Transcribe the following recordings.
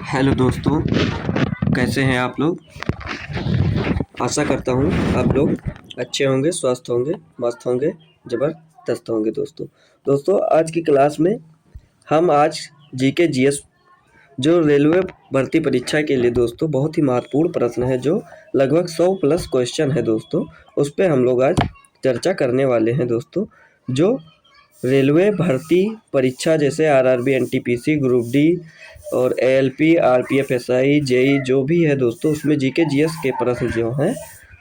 Hello दोस्तों, कैसे हैं आप लोग। आशा करता हूँ आप लोग अच्छे होंगे, स्वस्थ होंगे, मस्त होंगे, ज़बरदस्त होंगे। दोस्तों आज की क्लास में हम आज जीके जीएस जो रेलवे भर्ती परीक्षा के लिए दोस्तों बहुत ही महत्वपूर्ण प्रश्न है, जो लगभग 100 प्लस क्वेश्चन है दोस्तों, उस पर हम लोग आज चर्चा करने वाले हैं दोस्तों। जो रेलवे भर्ती परीक्षा जैसे आरआरबी, एनटीपीसी, ग्रुप डी और एएलपी, आरपीएफ, एसआई, जेई जो भी है दोस्तों, उसमें जीके जीएस के प्रश्न जो हैं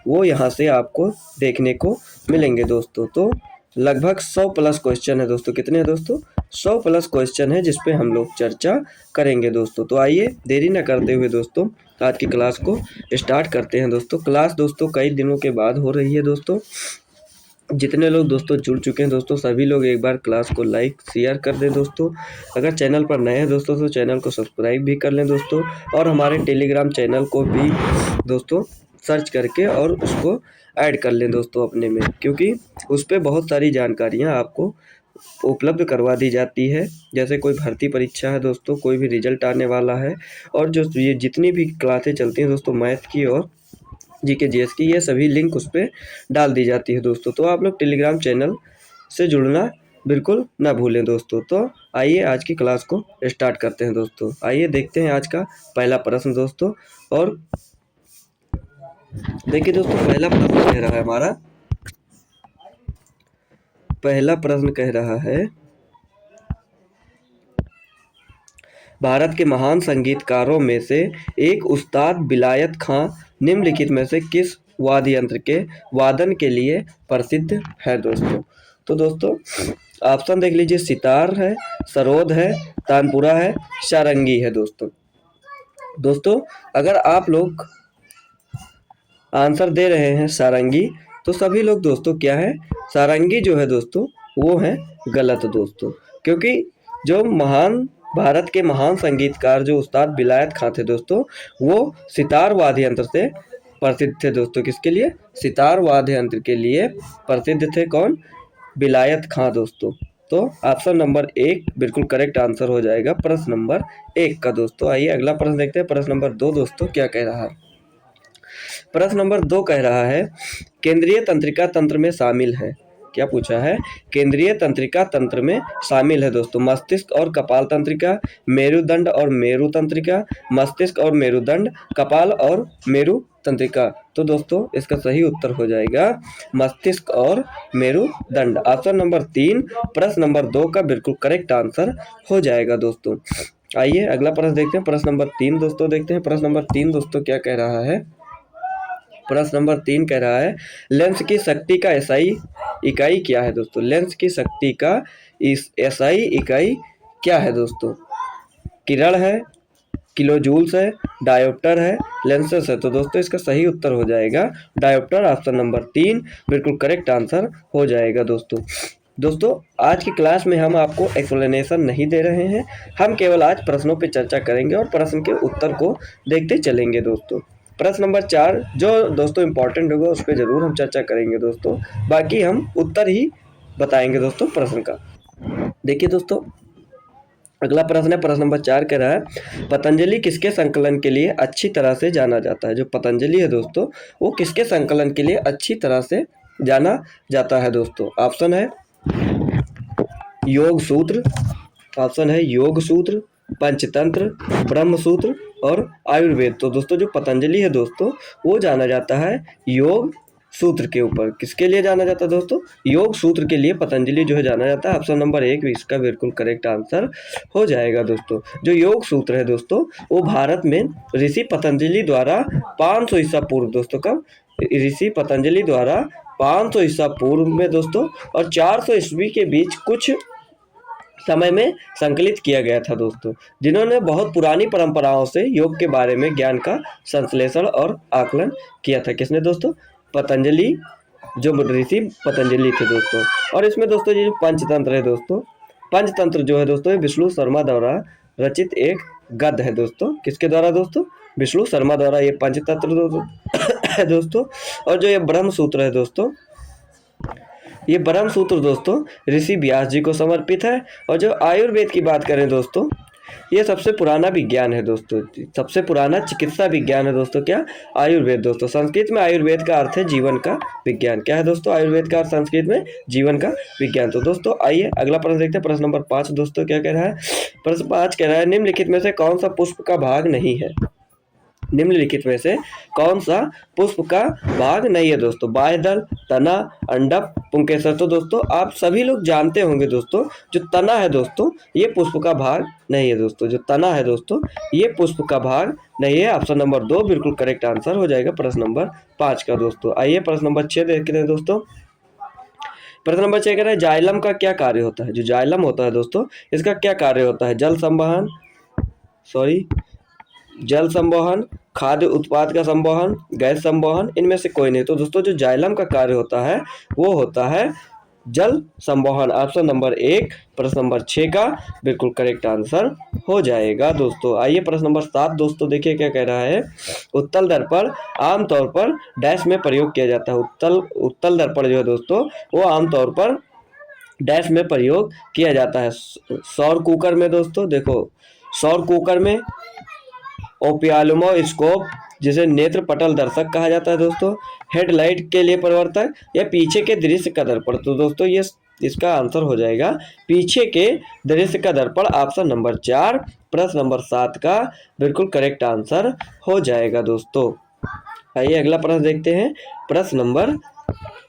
वो यहाँ से आपको देखने को मिलेंगे दोस्तों। तो लगभग 100 प्लस क्वेश्चन है दोस्तों। कितने हैं दोस्तों? 100 प्लस क्वेश्चन है जिस पे हम लोग चर्चा करेंगे दोस्तों। तो आइए देरी न करते हुए दोस्तों आज की क्लास को स्टार्ट करते हैं दोस्तों। क्लास दोस्तों कई दिनों के बाद हो रही है दोस्तों। जितने लोग दोस्तों जुड़ चुके हैं दोस्तों, सभी लोग एक बार क्लास को लाइक शेयर कर दें दोस्तों। अगर चैनल पर नए हैं दोस्तों तो चैनल को सब्सक्राइब भी कर लें दोस्तों, और हमारे टेलीग्राम चैनल को भी दोस्तों सर्च करके और उसको ऐड कर लें दोस्तों अपने में, क्योंकि उस पर बहुत सारी जानकारियाँ आपको उपलब्ध करवा दी जाती है। जैसे कोई भर्ती परीक्षा है दोस्तों, कोई भी रिजल्ट आने वाला है, और जो ये जितनी भी क्लासें चलती हैं दोस्तों मैथ की और जीके जीएस की, ये सभी लिंक उस पर डाल दी जाती है दोस्तों। तो आप लोग टेलीग्राम चैनल से जुड़ना बिल्कुल ना भूलें दोस्तों। तो आइए आज की क्लास को स्टार्ट करते हैं दोस्तों। आइए देखते हैं आज का पहला प्रश्न दोस्तों। और देखिए दोस्तों, पहला प्रश्न कह रहा है हमारा, पहला प्रश्न कह रहा है, भारत के महान संगीतकारों में से एक उस्ताद बिलायत खां निम्नलिखित में से किस वाद्य यंत्र के वादन के लिए प्रसिद्ध है दोस्तों। तो दोस्तों ऑप्शन देख लीजिए, सितार है, सरोद है, तानपुरा है, सारंगी है दोस्तों। दोस्तों अगर आप लोग आंसर दे रहे हैं सारंगी, तो सभी लोग दोस्तों क्या है, सारंगी जो है दोस्तों वो है गलत दोस्तों। क्योंकि जो भारत के महान संगीतकार जो उस्ताद बिलायत खां थे दोस्तों, वो सितार वाद्य यंत्र से प्रसिद्ध थे दोस्तों। किसके लिए? सितार वाद्य यंत्र के लिए प्रसिद्ध थे। कौन? बिलायत खां दोस्तों। तो ऑप्शन नंबर 1 बिल्कुल करेक्ट आंसर हो जाएगा प्रश्न नंबर 1 का दोस्तों। आइए अगला प्रश्न देखते हैं। प्रश्न नंबर 2 दोस्तों क्या कह रहा है। प्रश्न नंबर 2 कह रहा है, केंद्रीय तंत्रिका तंत्र में शामिल है। क्या पूछा है? केंद्रीय तंत्रिका तंत्र में शामिल है दोस्तों मस्तिष्क और कपाल तंत्रिका, मेरुदंड और मेरु तंत्रिका, मस्तिष्क और मेरुदंड, कपाल और मेरु तंत्रिका। तो दोस्तों इसका सही उत्तर हो जाएगा मस्तिष्क और मेरुदंड। ऑप्शन नंबर 3 प्रश्न नंबर 2 का बिल्कुल करेक्ट आंसर हो जाएगा दोस्तों। आइए अगला प्रश्न देखते हैं। प्रश्न नंबर 3 दोस्तों देखते हैं। प्रश्न नंबर 3 दोस्तों क्या कह रहा है। प्रश्न नंबर 3 कह रहा है, लेंस की शक्ति का एसआई इकाई क्या है दोस्तों। लेंस की शक्ति का इस एसआई इकाई क्या है दोस्तों। किरण है, किलोजूल्स है, डायोप्टर है, लेंसेस है। तो दोस्तों इसका सही उत्तर हो जाएगा डायोप्टर। ऑप्शन नंबर 3 बिल्कुल करेक्ट आंसर हो जाएगा दोस्तों आज की क्लास में हम आपको एक्सप्लेनेशन नहीं दे रहे हैं, हम केवल आज प्रश्नों पर चर्चा करेंगे और प्रश्न के उत्तर को देखते चलेंगे दोस्तों। प्रश्न नंबर 4 जो दोस्तों इम्पोर्टेंट होगा उस पर ज़रूर हम चर्चा करेंगे दोस्तों, बाकी हम उत्तर ही बताएंगे दोस्तों प्रश्न का। देखिए दोस्तों अगला प्रश्न है, प्रश्न नंबर 4 कह रहा है, पतंजलि किसके संकलन के लिए अच्छी तरह से जाना जाता है। जो पतंजलि है दोस्तों वो किसके संकलन के लिए अच्छी तरह से जाना जाता है दोस्तों। ऑप्शन है योग सूत्र, ऑप्शन है योग सूत्र, पंचतंत्र, ब्रह्म सूत्र और आयुर्वेद। तो दोस्तों जो पतंजलि है दोस्तों वो जाना जाता है योग सूत्र के ऊपर। किसके लिए जाना जाता है दोस्तों? योग सूत्र के लिए पतंजलि जो है जाना जाता है। ऑप्शन नंबर 1 इसका बिल्कुल करेक्ट आंसर हो जाएगा दोस्तों। जो योग सूत्र है दोस्तों वो भारत में ऋषि पतंजलि द्वारा 500 ईसा पूर्व दोस्तों, कब? ऋषि पतंजलि द्वारा 500 ईसा पूर्व में दोस्तों और 400 ईस्वी के बीच कुछ समय में संकलित किया गया था दोस्तों, जिन्होंने बहुत पुरानी परंपराओं से योग के बारे में ज्ञान का संश्लेषण और आकलन किया था। किसने दोस्तों? पतंजलि, जो ऋषि पतंजलि थे दोस्तों। और इसमें दोस्तों ये जो पंचतंत्र है दोस्तों, पंचतंत्र जो है दोस्तों ये विष्णु शर्मा द्वारा रचित एक गद्य है दोस्तों। किसके द्वारा दोस्तों? विष्णु शर्मा द्वारा ये पंचतंत्र है दोस्तों। और जो ये ब्रह्म सूत्र है दोस्तों, ये ब्रह्म सूत्र दोस्तों ऋषि व्यास जी को समर्पित है। और जो आयुर्वेद की बात करें दोस्तों, ये सबसे पुराना विज्ञान है दोस्तों, सबसे पुराना चिकित्सा विज्ञान है दोस्तों क्या, आयुर्वेद दोस्तों। संस्कृत में आयुर्वेद का अर्थ है जीवन का विज्ञान। क्या है दोस्तों, आयुर्वेद का अर्थ संस्कृत में जीवन का विज्ञान। तो दोस्तों आइए अगला प्रश्न देखते हैं, प्रश्न नंबर 5 दोस्तों क्या कह रहा है। प्रश्न 5 कह रहा है निम्नलिखित में से कौन सा पुष्प का भाग नहीं है। निम्नलिखित में से कौन सा पुष्प का भाग नहीं है दोस्तों। बाह्यदल, तना, अंडप, पुंकेसर। तो दोस्तों आप सभी लोग जानते होंगे दोस्तों, जो तना है दोस्तों ये पुष्प का भाग नहीं है दोस्तों। जो तना है दोस्तों ये पुष्प का भाग नहीं है। ऑप्शन नंबर 2 बिल्कुल करेक्ट आंसर हो जाएगा प्रश्न नंबर 5 का दोस्तों। आइए प्रश्न नंबर 6 देखते हैं दोस्तों। प्रश्न नंबर 6 कह रहा है जाइलम का क्या कार्य होता है। जो जाइलम होता है दोस्तों इसका क्या कार्य होता है। जल संवहन, खाद्य उत्पाद का संवहन, गैस संवहन, इनमें से कोई नहीं। तो दोस्तों जो जाइलम का कार्य होता है वो होता है जल संवहन। ऑप्शन नंबर 1 प्रश्न नंबर 6 का बिल्कुल करेक्ट आंसर हो जाएगा दोस्तों। आइए प्रश्न नंबर 7 दोस्तों देखिए क्या कह रहा है। उत्तल दर्पण आमतौर पर डैश में प्रयोग किया जाता है। उत्तल दर्पण जो है दोस्तों वो आमतौर पर डैश में प्रयोग किया जाता है। सौर कुकर में दोस्तों, देखो सौर कुकर में, ओपियाल्मोस्कोप जिसे नेत्र पटल दर्शक कहा जाता है दोस्तों, हेडलाइट के लिए परिवर्तक, या पीछे के दृश्य का दर्पण। तो दोस्तों ये इसका आंसर हो जाएगा पीछे के दृश्य का दर्पण। ऑप्शन नंबर 4 प्रश्न नंबर 7 का बिल्कुल करेक्ट आंसर हो जाएगा दोस्तों। आइए अगला प्रश्न देखते हैं। प्रश्न नंबर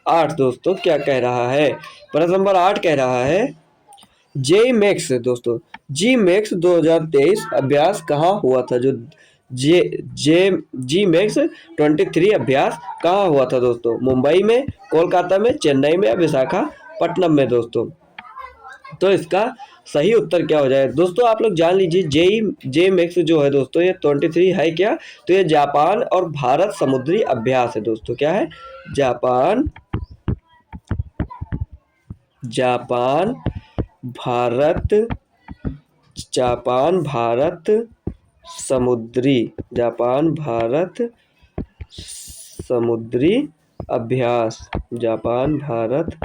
8 दोस्तों क्या कह रहा है। प्रश्न नंबर 8 कह रहा है जे मैक्स दोस्तों, जी मैक्स 2023 अभ्यास कहाँ हुआ था। जो जी मैक्स 23 अभ्यास कहाँ हुआ था दोस्तों। मुंबई में, कोलकाता में, चेन्नई में या विशाखापट्टनम में दोस्तों। तो इसका सही उत्तर क्या हो जाएगा दोस्तों, आप लोग जान लीजिए। जे मैक्स जो है दोस्तों ये 23 है क्या, तो ये जापान और भारत समुद्री अभ्यास है दोस्तों। क्या है, जापान भारत समुद्री अभ्यास। जापान भारत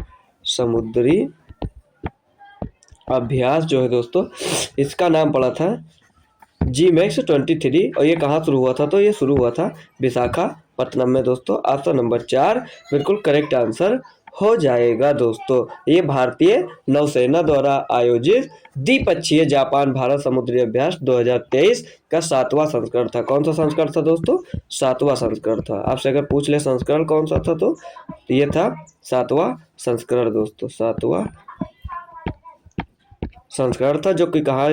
समुद्री अभ्यास जो है दोस्तों इसका नाम पड़ा था जी मैक्स 23। और ये कहाँ शुरू हुआ था, तो ये शुरू हुआ था विशाखापट्टनम में दोस्तों। ऑप्शन नंबर 4 बिल्कुल करेक्ट आंसर हो जाएगा दोस्तों। ये भारतीय नौसेना द्वारा आयोजित द्विपक्षीय जापान भारत समुद्री अभ्यास 2023 का 7वां संस्करण था। कौन सा संस्करण था दोस्तों, 7वां संस्करण था। आपसे अगर पूछ ले संस्करण कौन सा था तो ये था 7वां संस्करण दोस्तों। 7वां संस्करण था जो कि कहाँ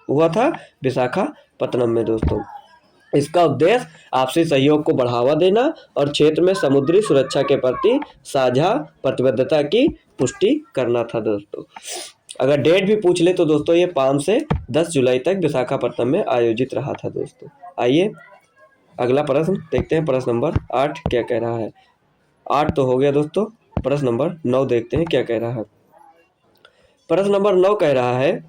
हुआ था, विशाखापट्टनम में दोस्तों। इसका उद्देश्य आपसी सहयोग को बढ़ावा देना और क्षेत्र में समुद्री सुरक्षा के प्रति साझा प्रतिबद्धता की पुष्टि करना था दोस्तों। अगर डेट भी पूछ ले तो दोस्तों ये 5 से 10 जुलाई तक विशाखापट्टनम में आयोजित रहा था दोस्तों। आइए अगला प्रश्न देखते हैं। प्रश्न नंबर 8 क्या कह रहा है। 8 तो हो गया दोस्तों। प्रश्न नंबर 9 देखते हैं क्या कह रहा है। प्रश्न नंबर 9 कह रहा है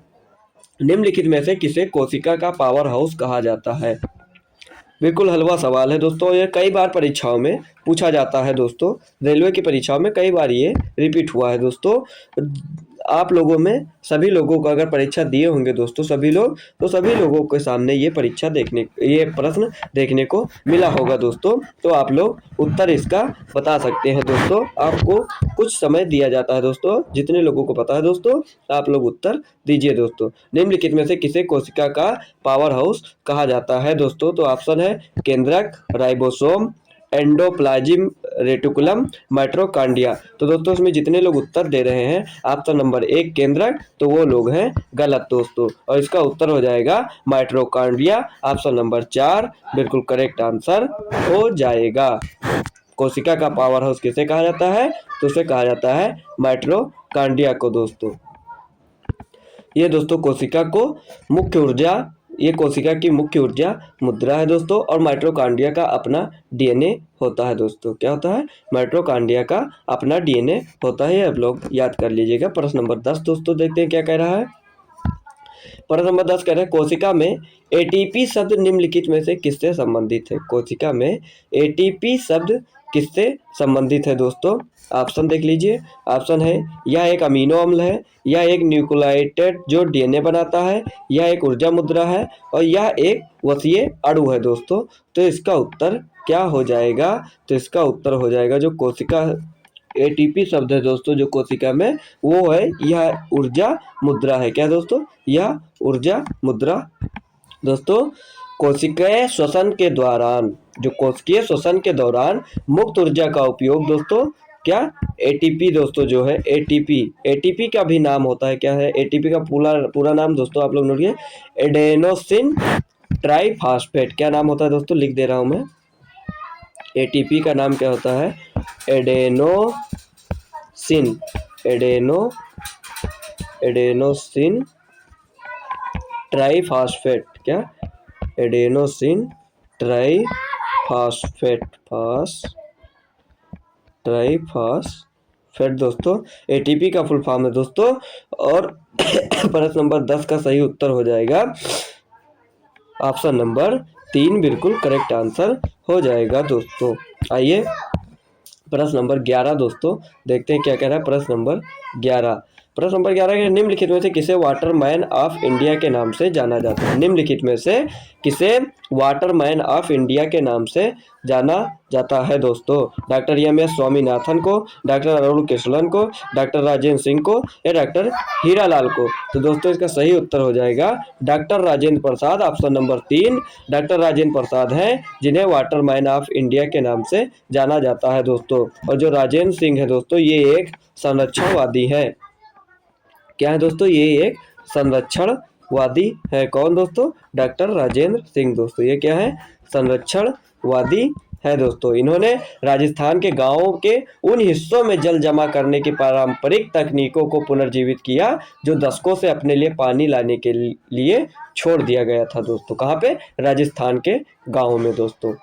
निम्नलिखित में से किसे कोशिका का पावर हाउस कहा जाता है। बिल्कुल हलवा सवाल है दोस्तों, ये कई बार परीक्षाओं में पूछा जाता है दोस्तों। रेलवे की परीक्षाओं में कई बार ये रिपीट हुआ है दोस्तों। आप लोगों में सभी लोगों को अगर परीक्षा दिए होंगे दोस्तों सभी लोग, तो सभी लोगों के सामने ये प्रश्न देखने को मिला होगा दोस्तों। तो आप लोग उत्तर इसका बता सकते हैं दोस्तों। आपको कुछ समय दिया जाता है दोस्तों, जितने लोगों को पता है दोस्तों आप लोग उत्तर दीजिए दोस्तों। निम्नलिखित में से किसे कोशिका का पावर हाउस कहा जाता है दोस्तों। तो ऑप्शन है केंद्रक, राइबोसोम, एंडोप्लाज्म रेटिकुलम, माइटोकॉन्ड्रिया। तो दोस्तों इसमें जितने लोग उत्तर दे रहे हैं ऑप्शन नंबर 1 केंद्रक, तो वो लोग हैं गलत दोस्तों। और इसका उत्तर हो जाएगा माइटोकॉन्ड्रिया। ऑप्शन नंबर 4 बिल्कुल करेक्ट आंसर हो जाएगा। कोशिका का पावर हाउस किसे कहा जाता है, तो उसे कहा जाता है माइटोकॉन्ड्रिया को दोस्तों। ये दोस्तों कोशिका की मुख्य ऊर्जा मुद्रा है दोस्तों। और माइटोकॉन्ड्रिया का अपना डीएनए होता है दोस्तों। क्या होता है, माइटोकॉन्ड्रिया का अपना डीएनए होता है। आप लोग याद कर लीजिएगा। प्रश्न नंबर 10 दोस्तों देखते हैं क्या कह रहा है। प्रश्न नंबर 10 कह रहा है कोशिका में एटीपी शब्द निम्नलिखित में से किससे संबंधित है। कोशिका में एटीपी शब्द किससे संबंधित है दोस्तों? ऑप्शन देख लीजिए। ऑप्शन है यह एक अमीनो अम्ल है, यह एक न्यूक्लियोटाइड जो डीएनए बनाता है, यह एक ऊर्जा मुद्रा है और यह एक वसीय अणु है दोस्तों। तो इसका उत्तर क्या हो जाएगा? तो इसका उत्तर हो जाएगा जो कोशिका एटीपी शब्द है दोस्तों जो कोशिका में, वो है यह ऊर्जा मुद्रा है। क्या दोस्तों? यह ऊर्जा मुद्रा। दोस्तों कोशिकीय श्वसन के दौरान, जो कोशिकीय श्वसन के दौरान मुक्त ऊर्जा का उपयोग दोस्तों क्या? एटीपी दोस्तों जो है एटीपी का भी नाम होता है। क्या है एटीपी का पूरा नाम दोस्तों? आप लोग नोटिए, एडेनोसिन ट्राइफॉस्फेट। क्या नाम होता है दोस्तों? लिख दे रहा हूं मैं। एटीपी का नाम क्या होता है? Adenosine triphosphate. क्या? एडेनोसिन ट्राइफॉस्फेट दोस्तों एटीपी का फुल फॉर्म है दोस्तों। और प्रश्न नंबर 10 का सही उत्तर हो जाएगा ऑप्शन नंबर 3 बिल्कुल करेक्ट आंसर हो जाएगा दोस्तों। आइए प्रश्न नंबर 11 दोस्तों देखते हैं क्या कह रहा है। प्रश्न नंबर 11 के निम्नलिखित में से किसे वाटरमैन ऑफ इंडिया के नाम से जाना जाता है? निम्नलिखित में से किसे वाटरमैन ऑफ इंडिया के नाम से जाना जाता है दोस्तों? Doctor M S. स्वामीनाथन को, डॉक्टर अरुण कृष्णन को, डॉक्टर राजेंद्र सिंह को या डॉक्टर हीरालाल को? तो दोस्तों इसका सही उत्तर हो जाएगा doctor Rajendra Prasad. Option number 3 doctor Rajendra Prasad हैं जिन्हें वाटरमैन ऑफ इंडिया के नाम से जाना जाता है दोस्तों। और जो राजेंद्र सिंह है दोस्तों ये एक संरक्षणवादी है। क्या है दोस्तों? ये एक संरक्षणवादी है। कौन दोस्तों? डॉक्टर राजेंद्र सिंह दोस्तों। ये क्या है? संरक्षणवादी है दोस्तों। इन्होंने राजस्थान के गांवों के उन हिस्सों में जल जमा करने की पारंपरिक तकनीकों को पुनर्जीवित किया जो दशकों से अपने लिए पानी लाने के लिए छोड़ दिया गया था दोस्तों। कहाँ पे? राजस्थान के गाँव में दोस्तों।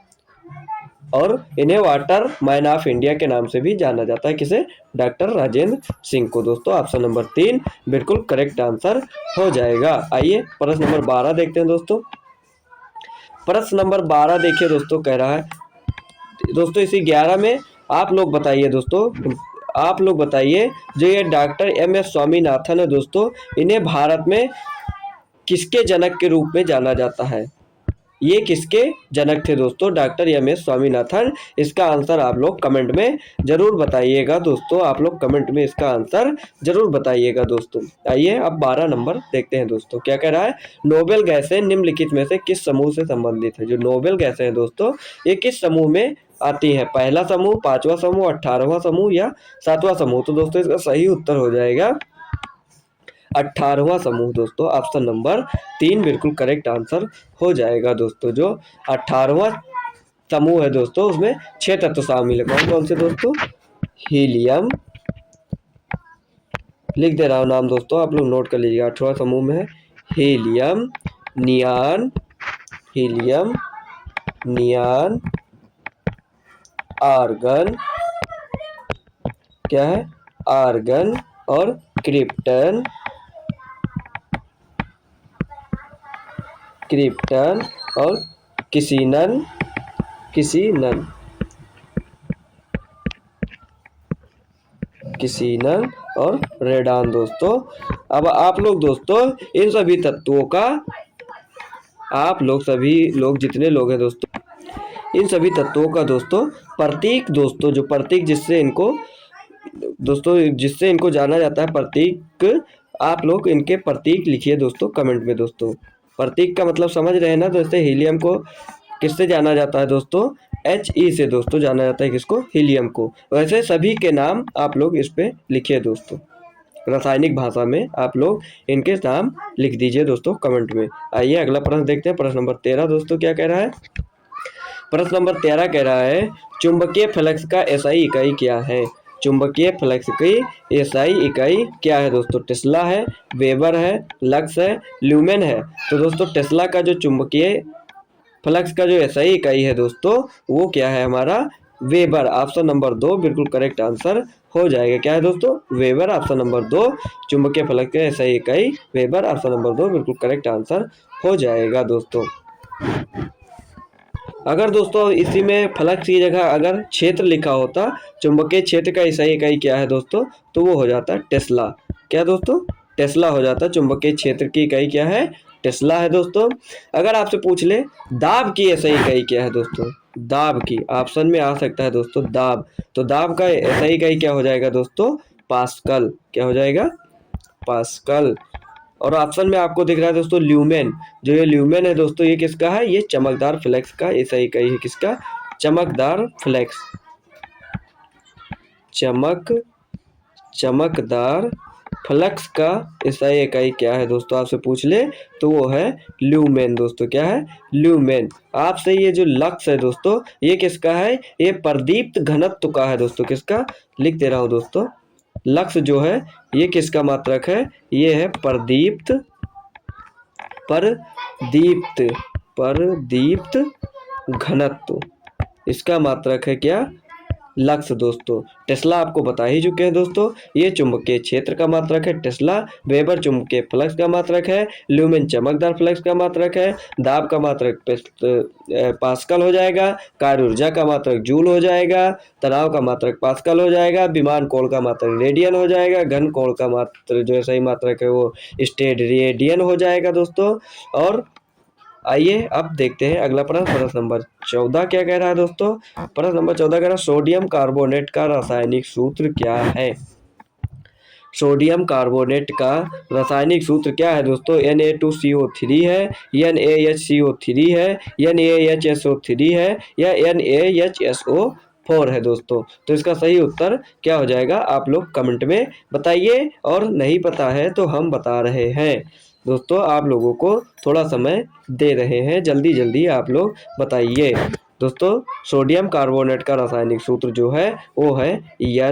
और इन्हें वाटर मैन ऑफ इंडिया के नाम से भी जाना जाता है। किसे? डॉक्टर राजेंद्र सिंह को दोस्तों। ऑप्शन नंबर 3 बिल्कुल करेक्ट आंसर हो जाएगा। आइए प्रश्न नंबर 12 देखते हैं दोस्तों। प्रश्न नंबर 12 देखिए दोस्तों, कह रहा है दोस्तों इसी 11 में आप लोग बताइए दोस्तों, आप लोग बताइए जो ये डॉक्टर एम.एस. स्वामीनाथन है दोस्तों, इन्हें भारत में किसके जनक के रूप में जाना जाता है? ये किसके जनक थे दोस्तों? Doctor M S. स्वामीनाथन। इसका आंसर आप लोग कमेंट में जरूर बताइएगा दोस्तों। आप लोग कमेंट में इसका आंसर जरूर बताइएगा दोस्तों। आइए अब 12 नंबर देखते हैं दोस्तों। क्या कह रहा है? नोबेल गैसें निम्नलिखित में से किस समूह से संबंधित है? जो नोबेल गैसें हैं दोस्तों ये किस समूह में आती है? पहला समूह, 5वां समूह, 18वां समूह या 7वां समूह? तो दोस्तों इसका सही उत्तर हो जाएगा 18वां समूह दोस्तों। ऑप्शन नंबर 3 बिल्कुल करेक्ट आंसर हो जाएगा दोस्तों। जो 18वां समूह है दोस्तों उसमें 6 तत्व शामिल है। कौन कौन से दोस्तों? हीलियम, लिख दे रहा हूँ नाम दोस्तों, आप लोग नोट कर लीजिएगा। 18वां समूह में है हीलियम, नियान, आर्गन, क्या है? आर्गन और क्रिप्टन और किसीनन और रेडान दोस्तों। अब आप लोग दोस्तों इन सभी तत्वों का, आप लोग सभी लोग जितने लोग हैं दोस्तों, इन सभी तत्वों का दोस्तों प्रतीक दोस्तों, जो प्रतीक जिससे इनको जाना जाता है प्रतीक, आप लोग इनके प्रतीक लिखिए दोस्तों कमेंट में दोस्तों। प्रतीक का मतलब समझ रहे हैं ना दोस्तों? हीलियम को किससे जाना जाता है दोस्तों? He से दोस्तों जाना जाता है। किसको? हीलियम को। वैसे सभी के नाम आप लोग इस पे लिखिए दोस्तों, रासायनिक भाषा में आप लोग इनके नाम लिख दीजिए दोस्तों कमेंट में। आइए अगला प्रश्न देखते हैं। प्रश्न नंबर 13 दोस्तों क्या कह रहा है? प्रश्न नंबर 13 कह रहा है चुंबकीय फ्लक्स का एसआई इकाई क्या है? चुंबकीय फ्लक्स की एसआई इकाई क्या है दोस्तों? टेस्ला है, वेबर है, लक्स है, ल्यूमेन है? तो दोस्तों टेस्ला का जो चुंबकीय फ्लक्स का जो एसआई इकाई है दोस्तों वो क्या है हमारा? वेबर। ऑप्शन नंबर 2 बिल्कुल करेक्ट आंसर हो जाएगा। क्या है दोस्तों? वेबर। ऑप्शन नंबर 2 चुंबकीय फ्लक्स का एसआई इकाई वेबर। ऑप्शन नंबर 2 बिल्कुल करेक्ट आंसर हो जाएगा दोस्तों। अगर दोस्तों इसी में फ्लक्स की जगह अगर क्षेत्र लिखा होता, चुंबकीय क्षेत्र का सही इकाई क्या है दोस्तों, तो वो हो जाता है टेस्ला। क्या दोस्तों, टेस्ला हो जाता है। चुंबकीय क्षेत्र की इकाई क्या है, टेस्ला है दोस्तों। अगर आपसे पूछ ले दाब की सही इकाई क्या है दोस्तों, दाब की ऑप्शन में आ सकता है दोस्तों दाब, तो दाब का सही इकाई क्या हो जाएगा दोस्तों, पास्कल। क्या हो जाएगा, पास्कल। और ऑप्शन में आपको दिख रहा है दोस्तों ल्यूमेन, जो ये ल्यूमेन है दोस्तों ये किसका है, ये चमकदार फ्लेक्स का ये सही इकाई है, किसका, चमकदार फ्लेक्स, चमकदार फ्लक्स का सही इकाई क्या है दोस्तों, आपसे पूछ ले तो वो है ल्यूमेन दोस्तों। क्या है, ल्यूमेन। आपसे ये जो लक्स है दोस्तों ये किसका है, ये प्रदीप्त घनत्व का है दोस्तों, किसका, लिख दे रहा हूँ दोस्तों, लक्स जो है ये किसका मात्रक है, ये है प्रदीप्त घनत्व, इसका मात्रक है क्या, लक्स दोस्तों। टेस्ला आपको बता ही चुके हैं दोस्तों, ये चुंबकीय क्षेत्र का मात्रक है टेस्ला, वेबर चुंबकीय फ्लक्स का मात्रक है, ल्यूमेन चमकदार फ्लक्स का मात्रक है, दाब का मात्रक पास्कल हो जाएगा, कार्य ऊर्जा का मात्रक जूल हो जाएगा, तनाव का मात्रक पास्कल हो जाएगा, विमान कोण का मात्रक रेडियन हो जाएगा, घन कोण का मात्रक जो सही मात्रक है वो स्टेरेडियन हो जाएगा दोस्तों। और आइए अब देखते हैं अगला प्रश्न नंबर 14 क्या कह रहा है दोस्तों। प्रश्न नंबर 14 कह रहा है सोडियम कार्बोनेट का रासायनिक सूत्र क्या है। सोडियम कार्बोनेट का रासायनिक सूत्र क्या है दोस्तों, Na2CO3 है, NaHCO3 है, NaHSO3 है या NaHSO4 है दोस्तों। तो इसका सही उत्तर क्या हो जाएगा आप लोग कमेंट में बताइए, और नहीं पता है तो हम बता रहे हैं दोस्तों, आप लोगों को थोड़ा समय दे रहे हैं, जल्दी जल्दी आप लोग बताइए दोस्तों। सोडियम कार्बोनेट का रासायनिक सूत्र जो है वो है क्या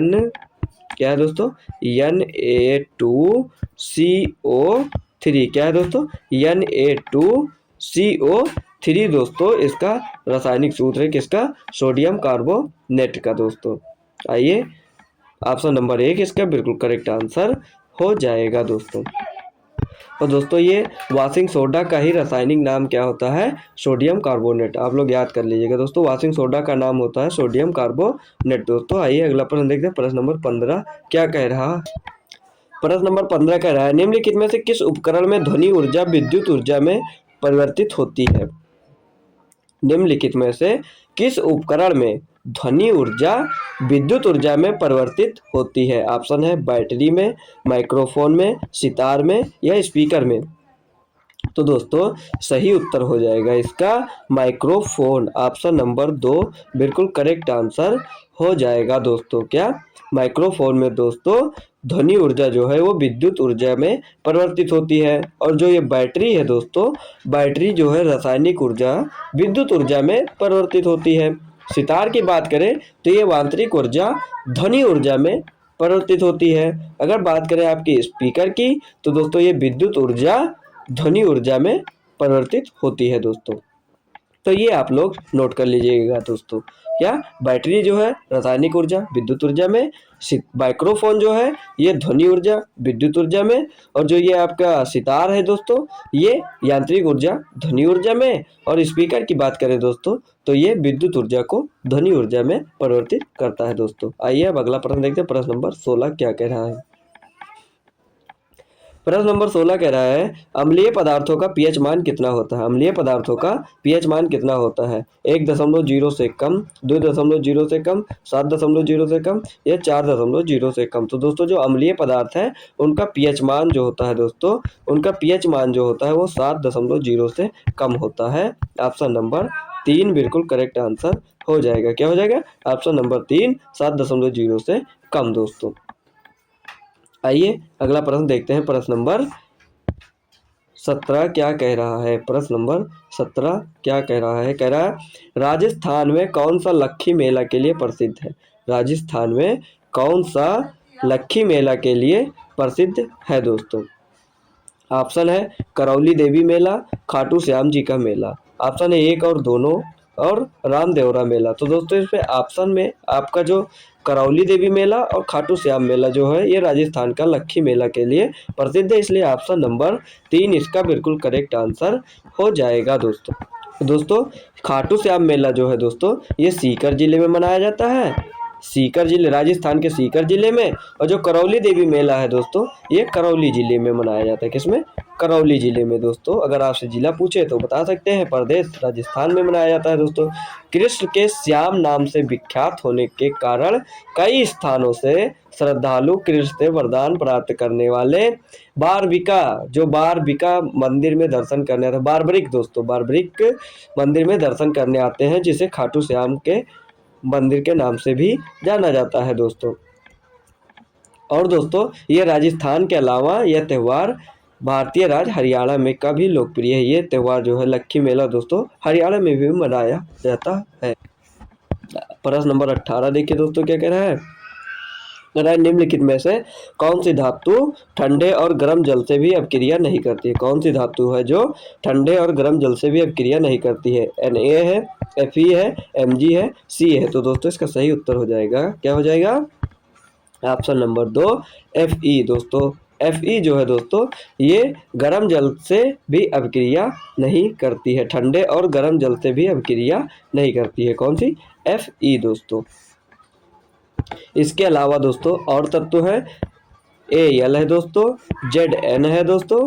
है दोस्तों, Na2CO3। क्या है दोस्तों, Na2CO3 दोस्तों इसका रासायनिक सूत्र है, किसका, सोडियम कार्बोनेट का दोस्तों। आइए ऑप्शन नंबर 1 इसका बिल्कुल करेक्ट आंसर हो जाएगा दोस्तों। और दोस्तों ये वॉशिंग सोडा का ही रासायनिक नाम क्या होता है, सोडियम कार्बोनेट। आप लोग याद कर लीजिएगा दोस्तों, वॉशिंग सोडा का नाम होता है सोडियम कार्बोनेट दोस्तों। आइए अगला प्रश्न देखते हैं, प्रश्न नंबर 15 क्या कह रहा है। प्रश्न नंबर 15 कह रहा है निम्नलिखित में से किस उपकरण में ध्वनि ऊर्जा विद्युत ऊर्जा में परिवर्तित होती है। निम्नलिखित में से किस उपकरण में ध्वनि ऊर्जा विद्युत ऊर्जा में परिवर्तित होती है। ऑप्शन है बैटरी में, माइक्रोफोन में, सितार में या स्पीकर में। तो दोस्तों सही उत्तर हो जाएगा इसका माइक्रोफोन, ऑप्शन नंबर 2 बिल्कुल करेक्ट आंसर हो जाएगा दोस्तों। क्या, माइक्रोफोन में दोस्तों ध्वनि ऊर्जा जो है वो विद्युत ऊर्जा में परिवर्तित होती है। और जो ये बैटरी है दोस्तों, बैटरी जो है रासायनिक ऊर्जा विद्युत ऊर्जा में परिवर्तित होती है। सितार की बात करें तो ये आंतरिक ऊर्जा ध्वनि ऊर्जा में परिवर्तित होती है। अगर बात करें आपकी स्पीकर की तो दोस्तों ये विद्युत ऊर्जा ध्वनि ऊर्जा में परिवर्तित होती है दोस्तों। तो ये आप लोग नोट कर लीजिएगा दोस्तों। क्या, बैटरी जो है रासायनिक ऊर्जा विद्युत ऊर्जा में, माइक्रोफोन जो है ये ध्वनि ऊर्जा विद्युत ऊर्जा में, और जो ये आपका सितार है दोस्तों ये यांत्रिक ऊर्जा ध्वनि ऊर्जा में, और स्पीकर की बात करें दोस्तों तो ये विद्युत ऊर्जा को ध्वनि ऊर्जा में परिवर्तित करता है दोस्तों। आइए अब अगला प्रश्न देखते हैं, प्रश्न नंबर 16 क्या कह रहा है। प्रश्न नंबर 16 कह रहा है अम्लीय पदार्थों का पीएच मान कितना होता है। अम्लीय पदार्थों का पीएच मान कितना होता है, 1.0 से कम, 2.0 से कम, 7.0 से कम या 4.0 से कम। तो दोस्तों जो अम्लीय पदार्थ है उनका पीएच मान जो होता है दोस्तों, उनका पीएच मान जो होता है वो 7.0 से कम होता है। ऑप्शन नंबर 3 बिल्कुल करेक्ट आंसर हो जाएगा। क्या हो जाएगा, ऑप्शन नंबर 3 7.0 से कम दोस्तों। आइए अगला प्रश्न देखते हैं, प्रश्न नंबर 17 क्या कह रहा है। प्रश्न नंबर 17 क्या कह रहा है, कह रहा है राजस्थान में कौन सा लक्खी मेला के लिए प्रसिद्ध है। राजस्थान में कौन सा लक्खी मेला के लिए प्रसिद्ध है दोस्तों। ऑप्शन है करौली देवी मेला, खाटू श्याम जी का मेला। ऑप्शन है 1 और दोनों, और रामदेवरा मेला। तो दोस्तों इसमें ऑप्शन में आपका जो करौली देवी मेला और खाटू श्याम मेला जो है ये राजस्थान का लक्खी मेला के लिए प्रसिद्ध है, इसलिए ऑप्शन नंबर 3 इसका बिल्कुल करेक्ट आंसर हो जाएगा दोस्तों। दोस्तों खाटू श्याम मेला जो है दोस्तों ये सीकर जिले में मनाया जाता है, सीकर जिले, राजस्थान के सीकर जिले में। और जो करौली देवी मेला है दोस्तों ये करौली जिले में मनाया जाता है। किसमें? करौली जिले में दोस्तों। अगर आपसे जिला पूछे तो बता सकते हैं, प्रदेश राजस्थान में मनाया जाता है दोस्तों। कृष्ण के श्याम नाम से विख्यात होने के कारण कई स्थानों से श्रद्धालु कृष्ण से वरदान प्राप्त करने वाले बारबिका, जो बारबिका मंदिर में दर्शन करने आते हैं, बारबरिक दोस्तों, बारबरिक मंदिर में दर्शन करने आते हैं, जिसे खाटू श्याम के मंदिर के नाम से भी जाना जाता है दोस्तों। और दोस्तों ये राजस्थान के अलावा यह त्यौहार भारतीय राज्य हरियाणा में का भी लोकप्रिय है। ये त्यौहार जो है लक्खी मेला दोस्तों हरियाणा में भी मनाया जाता है। प्रश्न नंबर 18 देखिए दोस्तों क्या कह रहा है। निम्नलिखित में से कौन सी धातु ठंडे और गर्म जल से भी अपक्रिया नहीं करती है? कौन सी धातु है जो ठंडे और गर्म जल से भी अपक्रिया नहीं करती है? Na है, Fe है, Mg है, C है। तो दोस्तों इसका सही उत्तर हो जाएगा, क्या हो जाएगा? ऑप्शन नंबर 2 Fe दोस्तों। Fe जो है दोस्तों ये गर्म जल से भी अपक्रिया नहीं करती है, ठंडे और गर्म जल से भी अपक्रिया नहीं करती है। कौन सी? Fe दोस्तों। इसके अलावा दोस्तों और तत्व है, Al है दोस्तों, Zn है दोस्तों।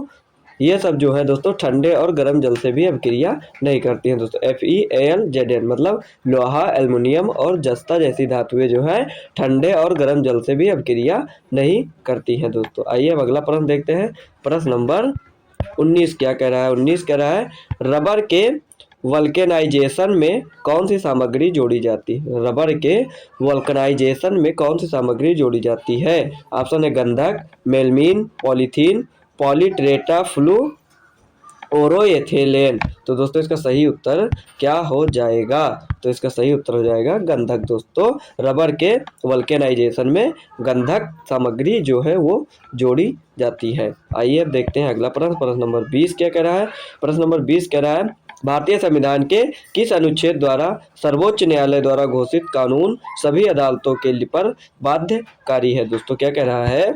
ये सब जो है दोस्तों ठंडे और गर्म जल से भी अपक्रिया नहीं करती हैं दोस्तों। Fe, Al, Zn मतलब लोहा, एल्युमिनियम और जस्ता जैसी धातुएं जो है ठंडे और गर्म जल से भी अपक्रिया नहीं करती हैं दोस्तों। आइए अब अगला प्रश्न देखते हैं। प्रश्न नंबर 19 क्या कह रहा है? 19 कह रहा है रबर के वल्केनाइजेशन में कौन सी सामग्री जोड़ी जाती है? रबर के वल्केनाइजेशन में कौन सी सामग्री जोड़ी जाती है? ऑप्शन है गंधक, मेलमीन, पॉलीथीन, पॉलीटेट्राफ्लू, ओरोएथिलीन। तो दोस्तों इसका सही उत्तर क्या हो जाएगा? तो इसका सही उत्तर हो जाएगा गंधक दोस्तों। रबर के वल्केनाइजेशन में गंधक सामग्री जो है वो जोड़ी जाती है। आइए अब देखते हैं अगला प्रश्न। प्रश्न नंबर 20 क्या कह रहा है? प्रश्न नंबर 20 कह रहा है भारतीय संविधान के किस अनुच्छेद द्वारा सर्वोच्च न्यायालय द्वारा घोषित कानून सभी अदालतों के लिए पर बाध्यकारी है? दोस्तों क्या कह रहा है?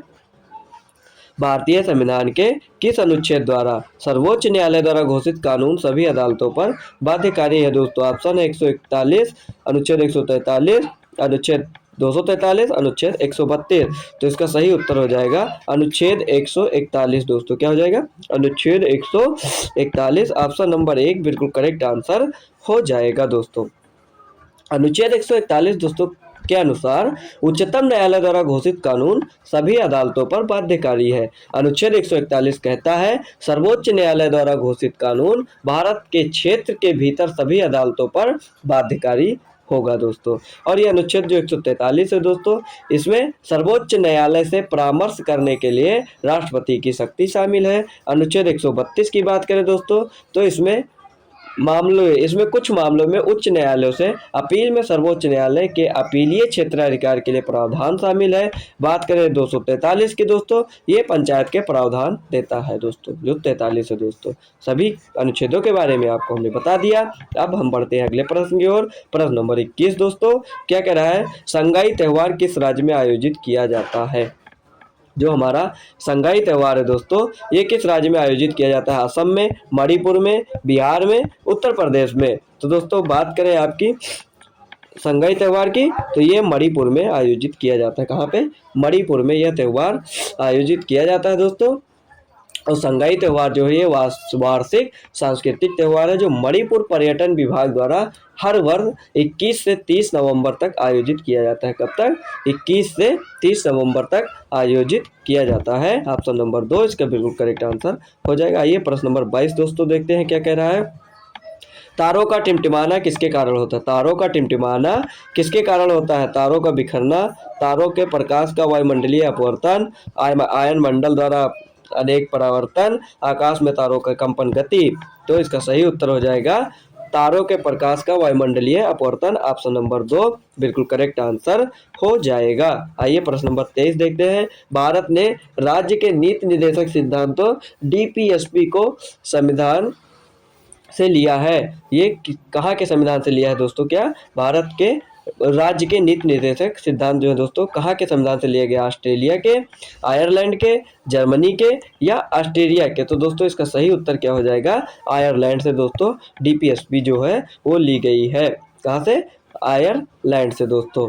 भारतीय संविधान के किस अनुच्छेद द्वारा सर्वोच्च न्यायालय द्वारा घोषित कानून सभी अदालतों पर बाध्यकारी है? दोस्तों ऑप्शन है 141, अनुच्छेद 143, अनुच्छेद 243, अनुच्छेद 132। तो इसका सही उत्तर हो जाएगा अनुच्छेद 141 दोस्तों। क्या हो जाएगा? अनुच्छेद 141। ऑप्शन नंबर 1 बिल्कुल करेक्ट आंसर हो जाएगा दोस्तों। अनुच्छेद 141 दोस्तों के अनुसार उच्चतम न्यायालय द्वारा घोषित कानून सभी अदालतों पर बाध्यकारी है। अनुच्छेद 141 कहता है सर्वोच्च न्यायालय द्वारा घोषित कानून भारत के क्षेत्र के भीतर सभी अदालतों पर बाध्यकारी होगा दोस्तों। और ये अनुच्छेद जो 143 है दोस्तों इसमें सर्वोच्च न्यायालय से परामर्श करने के लिए राष्ट्रपति की शक्ति शामिल है। अनुच्छेद 132 की बात करें दोस्तों तो इसमें कुछ मामलों में उच्च न्यायालयों से अपील में सर्वोच्च न्यायालय के अपीलीय क्षेत्राधिकार के लिए प्रावधान शामिल है। बात करें 243 की दोस्तों ये पंचायत के प्रावधान देता है दोस्तों। जो 43 है दोस्तों सभी अनुच्छेदों के बारे में आपको हमने बता दिया। अब हम बढ़ते हैं अगले प्रश्न की ओर। प्रश्न नंबर 21 दोस्तों क्या कह रहा है? संगाई त्यौहार किस राज्य में आयोजित किया जाता है? जो हमारा संगाई त्यौहार है दोस्तों ये किस राज्य में आयोजित किया जाता है? असम में, मणिपुर में, बिहार में, उत्तर प्रदेश में। तो दोस्तों बात करें आपकी संगाई त्यौहार की तो ये मणिपुर में आयोजित किया जाता है। कहाँ पे? मणिपुर में यह त्यौहार आयोजित किया जाता है दोस्तों। और संगाई त्यौहार जो है ये वार्षिक सांस्कृतिक त्यौहार है जो मणिपुर पर्यटन विभाग द्वारा हर वर्ष 21 से 30 नवंबर तक आयोजित किया जाता है। कब तक? 21 से 30 नवंबर तक आयोजित किया जाता है। ऑप्शन नंबर 2 इसका बिल्कुल करेक्ट आंसर हो जाएगा। आइए प्रश्न नंबर 22 दोस्तों देखते हैं क्या कह रहा है। तारों का टिमटिमाना किसके कारण होता है? तारों का टिमटिमाना किसके कारण होता है? तारों का बिखरना, तारों के प्रकाश का वायुमंडलीय अपवर्तन, आयन मंडल द्वारा अनेक परावर्तन, आकाश में तारों का कंपन गति। तो इसका सही उत्तर हो जाएगा तारों के प्रकाश का वायुमंडलीय अपवर्तन। ऑप्शन नंबर 2 बिल्कुल करेक्ट आंसर हो जाएगा। आइए प्रश्न नंबर 23 देखते हैं। भारत ने राज्य के नीति निर्देशक सिद्धांतों DPSP को संविधान से लिया है। ये कहाँ के संविधान से लिया है दोस्तों? क्या भारत के राज्य के नीति निर्देशक सिद्धांत जो है दोस्तों कहाँ के संविधान से लिए गए? ऑस्ट्रेलिया के, आयरलैंड के, जर्मनी के या ऑस्ट्रेलिया के? तो दोस्तों इसका सही उत्तर क्या हो जाएगा? आयरलैंड से दोस्तों डीपीएसपी जो है वो ली गई है। कहाँ से? आयरलैंड से दोस्तों।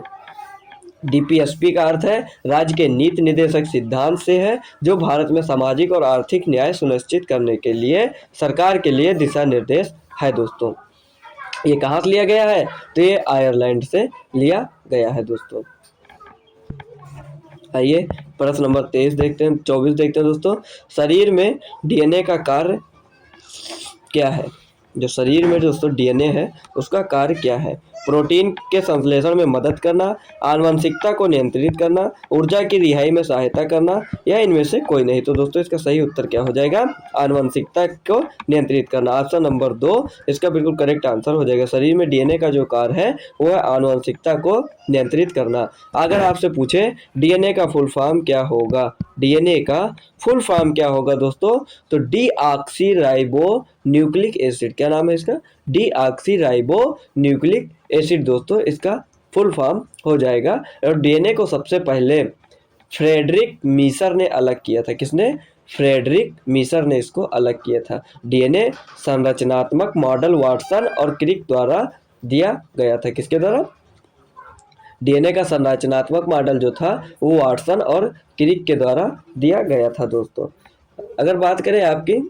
डीपीएसपी का अर्थ है राज्य के नीति निर्देशक सिद्धांत से है, जो भारत में सामाजिक और आर्थिक न्याय सुनिश्चित करने के लिए सरकार के लिए दिशा निर्देश है दोस्तों। ये कहाँ से लिया गया है? तो ये आयरलैंड से लिया गया है दोस्तों। आइए प्रश्न नंबर 23 देखते हैं, 24 देखते हैं दोस्तों। शरीर में डीएनए का कार्य क्या है? जो शरीर में दोस्तों डीएनए है उसका कार्य क्या है? प्रोटीन के संश्लेषण में मदद करना, आनुवंशिकता को नियंत्रित करना, ऊर्जा की रिहाई में सहायता करना या इनमें से कोई नहीं? तो दोस्तों इसका सही उत्तर क्या हो जाएगा? आनुवंशिकता को नियंत्रित करना। ऑप्शन नंबर 2 इसका बिल्कुल करेक्ट आंसर हो जाएगा। शरीर में डीएनए का जो कार्य है वो है आनुवंशिकता को नियंत्रित करना। अगर आपसे पूछे डीएनए का फुल फॉर्म क्या होगा? डीएनए का फुल फॉर्म क्या होगा दोस्तों? तो डीऑक्सीराइबो न्यूक्लिक एसिड। क्या नाम है इसका? डीऑक्सीराइबो न्यूक्लिक एसिड दोस्तों इसका फुल फॉर्म हो जाएगा। और डीएनए को सबसे पहले फ्रेडरिक मीसर ने अलग किया था। किसने? फ्रेडरिक मीसर ने इसको अलग किया था। डीएनए संरचनात्मक मॉडल वाटसन और क्रिक द्वारा दिया गया था। किसके द्वारा? डीएनए का संरचनात्मक मॉडल जो था वो वाटसन और क्रिक के द्वारा दिया गया था दोस्तों। अगर बात करें आपकी,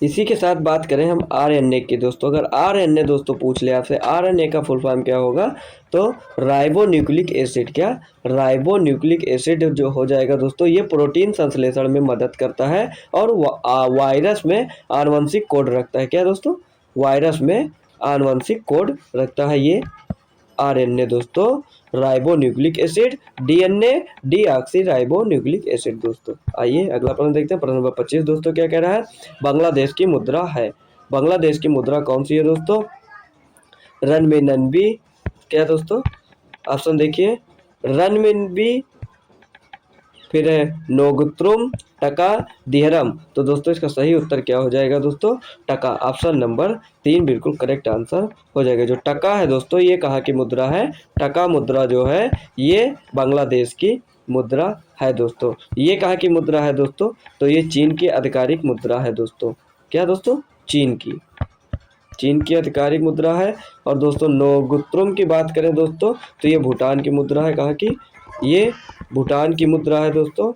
इसी के साथ बात करें हम आरएनए की दोस्तों। अगर आरएनए दोस्तों पूछ ले आपसे, आरएनए का फुल फॉर्म क्या होगा? तो राइबो न्यूक्लिक एसिड। क्या? राइबो न्यूक्लिक एसिड जो हो जाएगा दोस्तों, ये प्रोटीन संश्लेषण में मदद करता है और वायरस में आनुवंशिक कोड रखता है। क्या दोस्तों? वायरस में आनुवंशिक कोड रखता है ये आरएनए दोस्तों, ribo nucleic acid, DNA deoxyribo nucleic acid दोस्तों। आइए अगला प्रश्न देखते हैं। प्रश्न नंबर 25 दोस्तों क्या कह रहा है? बांग्लादेश की मुद्रा है। बांग्लादेश की मुद्रा कौन सी है दोस्तों? रनमिनबी। क्या दोस्तों? ऑप्शन देखिए, रनमिनबी, फिर है नोगुत्रुम, टका, दिहरम। तो दोस्तों इसका सही उत्तर क्या हो जाएगा दोस्तों? टका। ऑप्शन नंबर 3 बिल्कुल करेक्ट आंसर हो जाएगा। जो टका है दोस्तों ये कहाँ की मुद्रा है? टका मुद्रा जो है ये बांग्लादेश की मुद्रा है दोस्तों। ये कहाँ की मुद्रा है दोस्तों? तो ये चीन की आधिकारिक मुद्रा है दोस्तों। क्या दोस्तों? चीन की आधिकारिक मुद्रा है। और दोस्तों नोगुत्रुम की बात करें दोस्तों तो ये भूटान की मुद्रा है। कहाँ की? ये भूटान की मुद्रा है दोस्तों।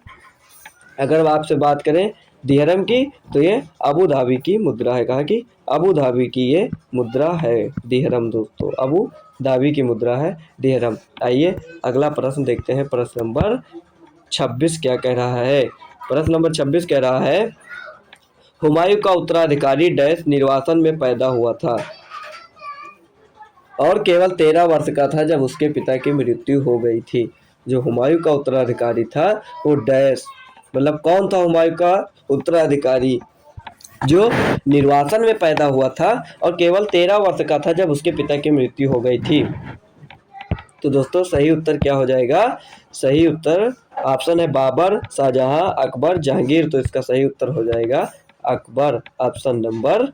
अगर आपसे बात करें दिहरम की तो ये अबू धाबी की मुद्रा है। कहाँ की? अबू धाबी की ये मुद्रा है दिहरम दोस्तों। अबू धाबी की मुद्रा है दिहरम। आइए अगला प्रश्न देखते हैं। प्रश्न नंबर 26 क्या कह रहा है? प्रश्न नंबर 26 कह रहा है हुमायूं का उत्तराधिकारी डैश निर्वासन में पैदा हुआ था और केवल 13 वर्ष का था जब उसके पिता की मृत्यु हो गई थी। जो हुमायूं का उत्तराधिकारी था वो डैश, मतलब कौन था हुमायूं का उत्तराधिकारी जो निर्वासन में पैदा हुआ था और केवल 13 वर्ष का था जब उसके पिता की मृत्यु हो गई थी? तो दोस्तों सही उत्तर क्या हो जाएगा? सही उत्तर ऑप्शन है बाबर, शाहजहां, अकबर, जहांगीर। तो इसका सही उत्तर हो जाएगा अकबर। ऑप्शन नंबर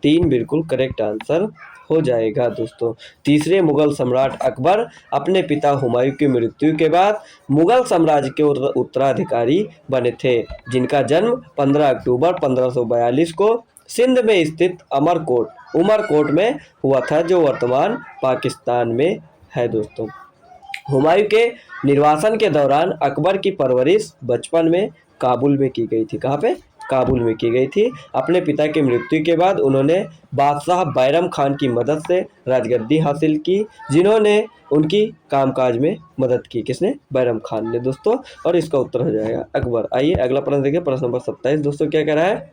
3 बिल्कुल करेक्ट आंसर हो जाएगा दोस्तों। तीसरे मुगल सम्राट अकबर अपने पिता हुमायूं की मृत्यु के बाद मुगल साम्राज्य के उत्तराधिकारी बने थे, जिनका जन्म 15 अक्टूबर 1542 को सिंध में स्थित उमरकोट में हुआ था, जो वर्तमान पाकिस्तान में है दोस्तों। हुमायूं के निर्वासन के दौरान अकबर की परवरिश बचपन में काबुल में की गई थी। कहाँ पे? काबुल में की गई थी। अपने पिता की मृत्यु के बाद उन्होंने बादशाह बैरम खान की मदद से राजगद्दी हासिल की, जिन्होंने उनकी कामकाज में मदद की। किसने? बैरम खान ने दोस्तों। और इसका उत्तर हो जाएगा अकबर। आइए अगला प्रश्न देखिए। प्रश्न नंबर 27 दोस्तों क्या कह रहा है?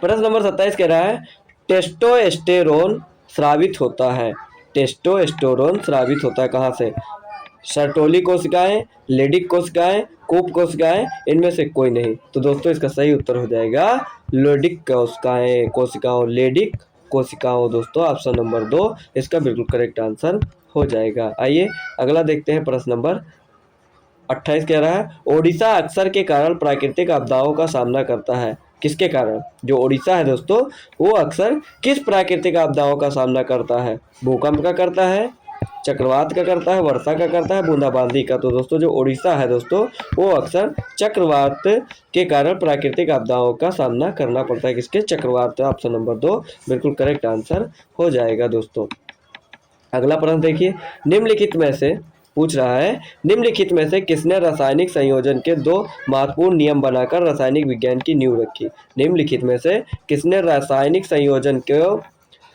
प्रश्न नंबर 27 कह रहा है टेस्टोस्टेरोन स्रावित होता है। टेस्टोस्टेरोन स्रावित होता है कहाँ से? सर्टोली कोशिकाएं, लेडिक कोशिकाएं, कूप कोशिकाएं, इनमें से कोई नहीं। तो दोस्तों इसका सही उत्तर हो जाएगा लेडिक कोशिकाओं, लेडिक कोशिकाओं दोस्तों। ऑप्शन नंबर 2 इसका बिल्कुल करेक्ट आंसर हो जाएगा। आइए अगला देखते हैं। प्रश्न नंबर 28 कह रहा है ओडिशा अक्सर के कारण प्राकृतिक आपदाओं का सामना करता है। किसके कारण? जो उड़ीसा है दोस्तों, वो अक्सर किस प्राकृतिक आपदाओं का सामना करता है? भूकंप का करता है, चक्रवात का करता है, वर्षा का करता है, बूंदाबांदी का? तो दोस्तों जो उड़ीसा है दोस्तों, वो अक्सर चक्रवात के कारण प्राकृतिक आपदाओं का सामना करना पड़ता है। किसके? चक्रवात। ऑप्शन नंबर 2 बिल्कुल करेक्ट आंसर हो जाएगा दोस्तों। अगला प्रश्न देखिए, निम्नलिखित में से पूछ रहा है, निम्नलिखित में से किसने रासायनिक संयोजन के 2 महत्वपूर्ण नियम बनाकर रासायनिक विज्ञान की नींव रखी? निम्नलिखित में से किसने रासायनिक संयोजन के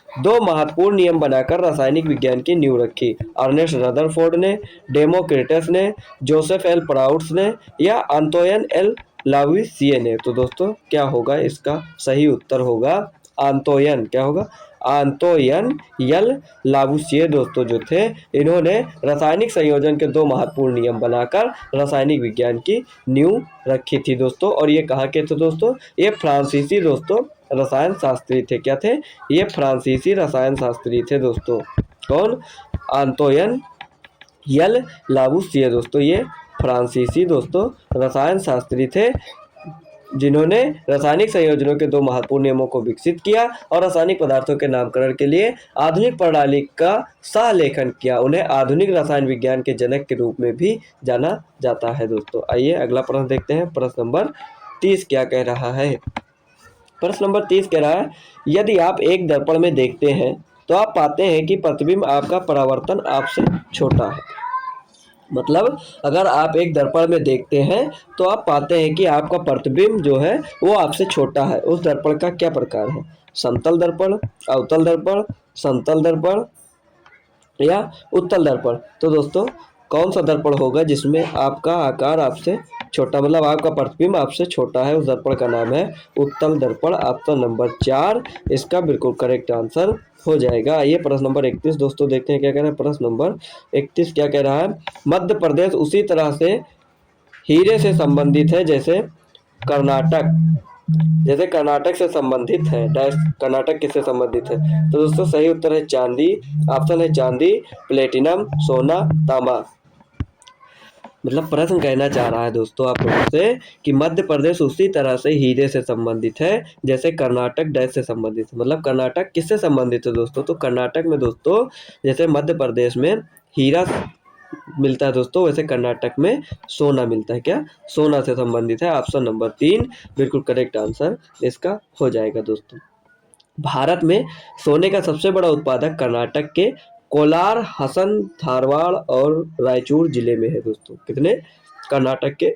2 महत्वपूर्ण नियम बनाकर रासायनिक विज्ञान की नींव रखी? अर्नेस्ट रदरफोर्ड ने, डेमोक्रिटस ने, जोसेफ एल प्राउड्स ने या आंतोइन एल लावुसिये ने? तो दोस्तों क्या होगा इसका सही उत्तर? होगा आंतोइन। क्या होगा? आंतोइन एल लावुसिये दोस्तों जो थे, इन्होंने रासायनिक संयोजन के 2 महत्वपूर्ण नियम बनाकर रासायनिक विज्ञान की नींव रखी थी दोस्तों। और ये कहाँ के थे दोस्तों? ये फ्रांसीसी दोस्तों रसायन शास्त्री थे। क्या थे? ये फ्रांसीसी रसायन शास्त्री थे दोस्तों। कौन? आंतोइन एल लावुसिये दोस्तों, ये फ्रांसीसी दोस्तों रसायन शास्त्री थे, जिन्होंने रासायनिक संयोजनों के 2 महत्वपूर्ण नियमों को विकसित किया और रासायनिक पदार्थों के नामकरण के लिए आधुनिक प्रणाली का सहलेखन किया। उन्हें आधुनिक रसायन विज्ञान के जनक के रूप में भी जाना जाता है दोस्तों। आइए अगला प्रश्न देखते हैं। प्रश्न नंबर 30 क्या कह रहा है? प्रश्न नंबर 30 कह रहा है, यदि आप एक दर्पण में देखते हैं तो आप पाते हैं कि प्रतिबिंब आपका परावर्तन आपसे छोटा है। मतलब अगर आप एक दर्पण में देखते हैं तो आप पाते हैं कि आपका प्रतिबिंब जो है वो आपसे छोटा है। उस दर्पण का क्या प्रकार है? समतल दर्पण, अवतल दर्पण, समतल दर्पण या उत्तल दर्पण? तो दोस्तों कौन सा दर्पण होगा जिसमें आपका आकार आपसे छोटा, मतलब आपका प्रतिबिंब आपसे छोटा है? उस दर्पण का नाम है उत्तल दर्पण। ऑप्शन नंबर 4 इसका बिल्कुल करेक्ट आंसर हो जाएगा। आइए प्रश्न नंबर 31 दोस्तों देखते हैं क्या कह रहा है। प्रश्न नंबर 31 क्या कह रहा है? मध्य प्रदेश उसी तरह से हीरे से संबंधित है जैसे कर्नाटक से संबंधित है। डैश कर्नाटक किससे संबंधित है? तो दोस्तों सही उत्तर है चांदी। ऑप्शन है चांदी, प्लेटिनम, सोना, तांबा। मतलब प्रश्न कहना चाह रहा है दोस्तों आप लोगों से कि मध्य प्रदेश उसी तरह से हीरे से संबंधित है जैसे कर्नाटक डैश से संबंधित है। मतलब कर्नाटक किससे संबंधित है दोस्तों? तो कर्नाटक में दोस्तों जैसे मध्य प्रदेश में हीरा मिलता है दोस्तों, वैसे कर्नाटक में सोना मिलता है। क्या? सोना से संबंधित है। ऑप्शन नंबर 3 बिल्कुल करेक्ट आंसर इसका हो जाएगा दोस्तों। भारत में सोने का सबसे बड़ा उत्पादक कर्नाटक के कोलार, हसन, धारवाड़ और रायचूर जिले में है दोस्तों। कितने? कर्नाटक के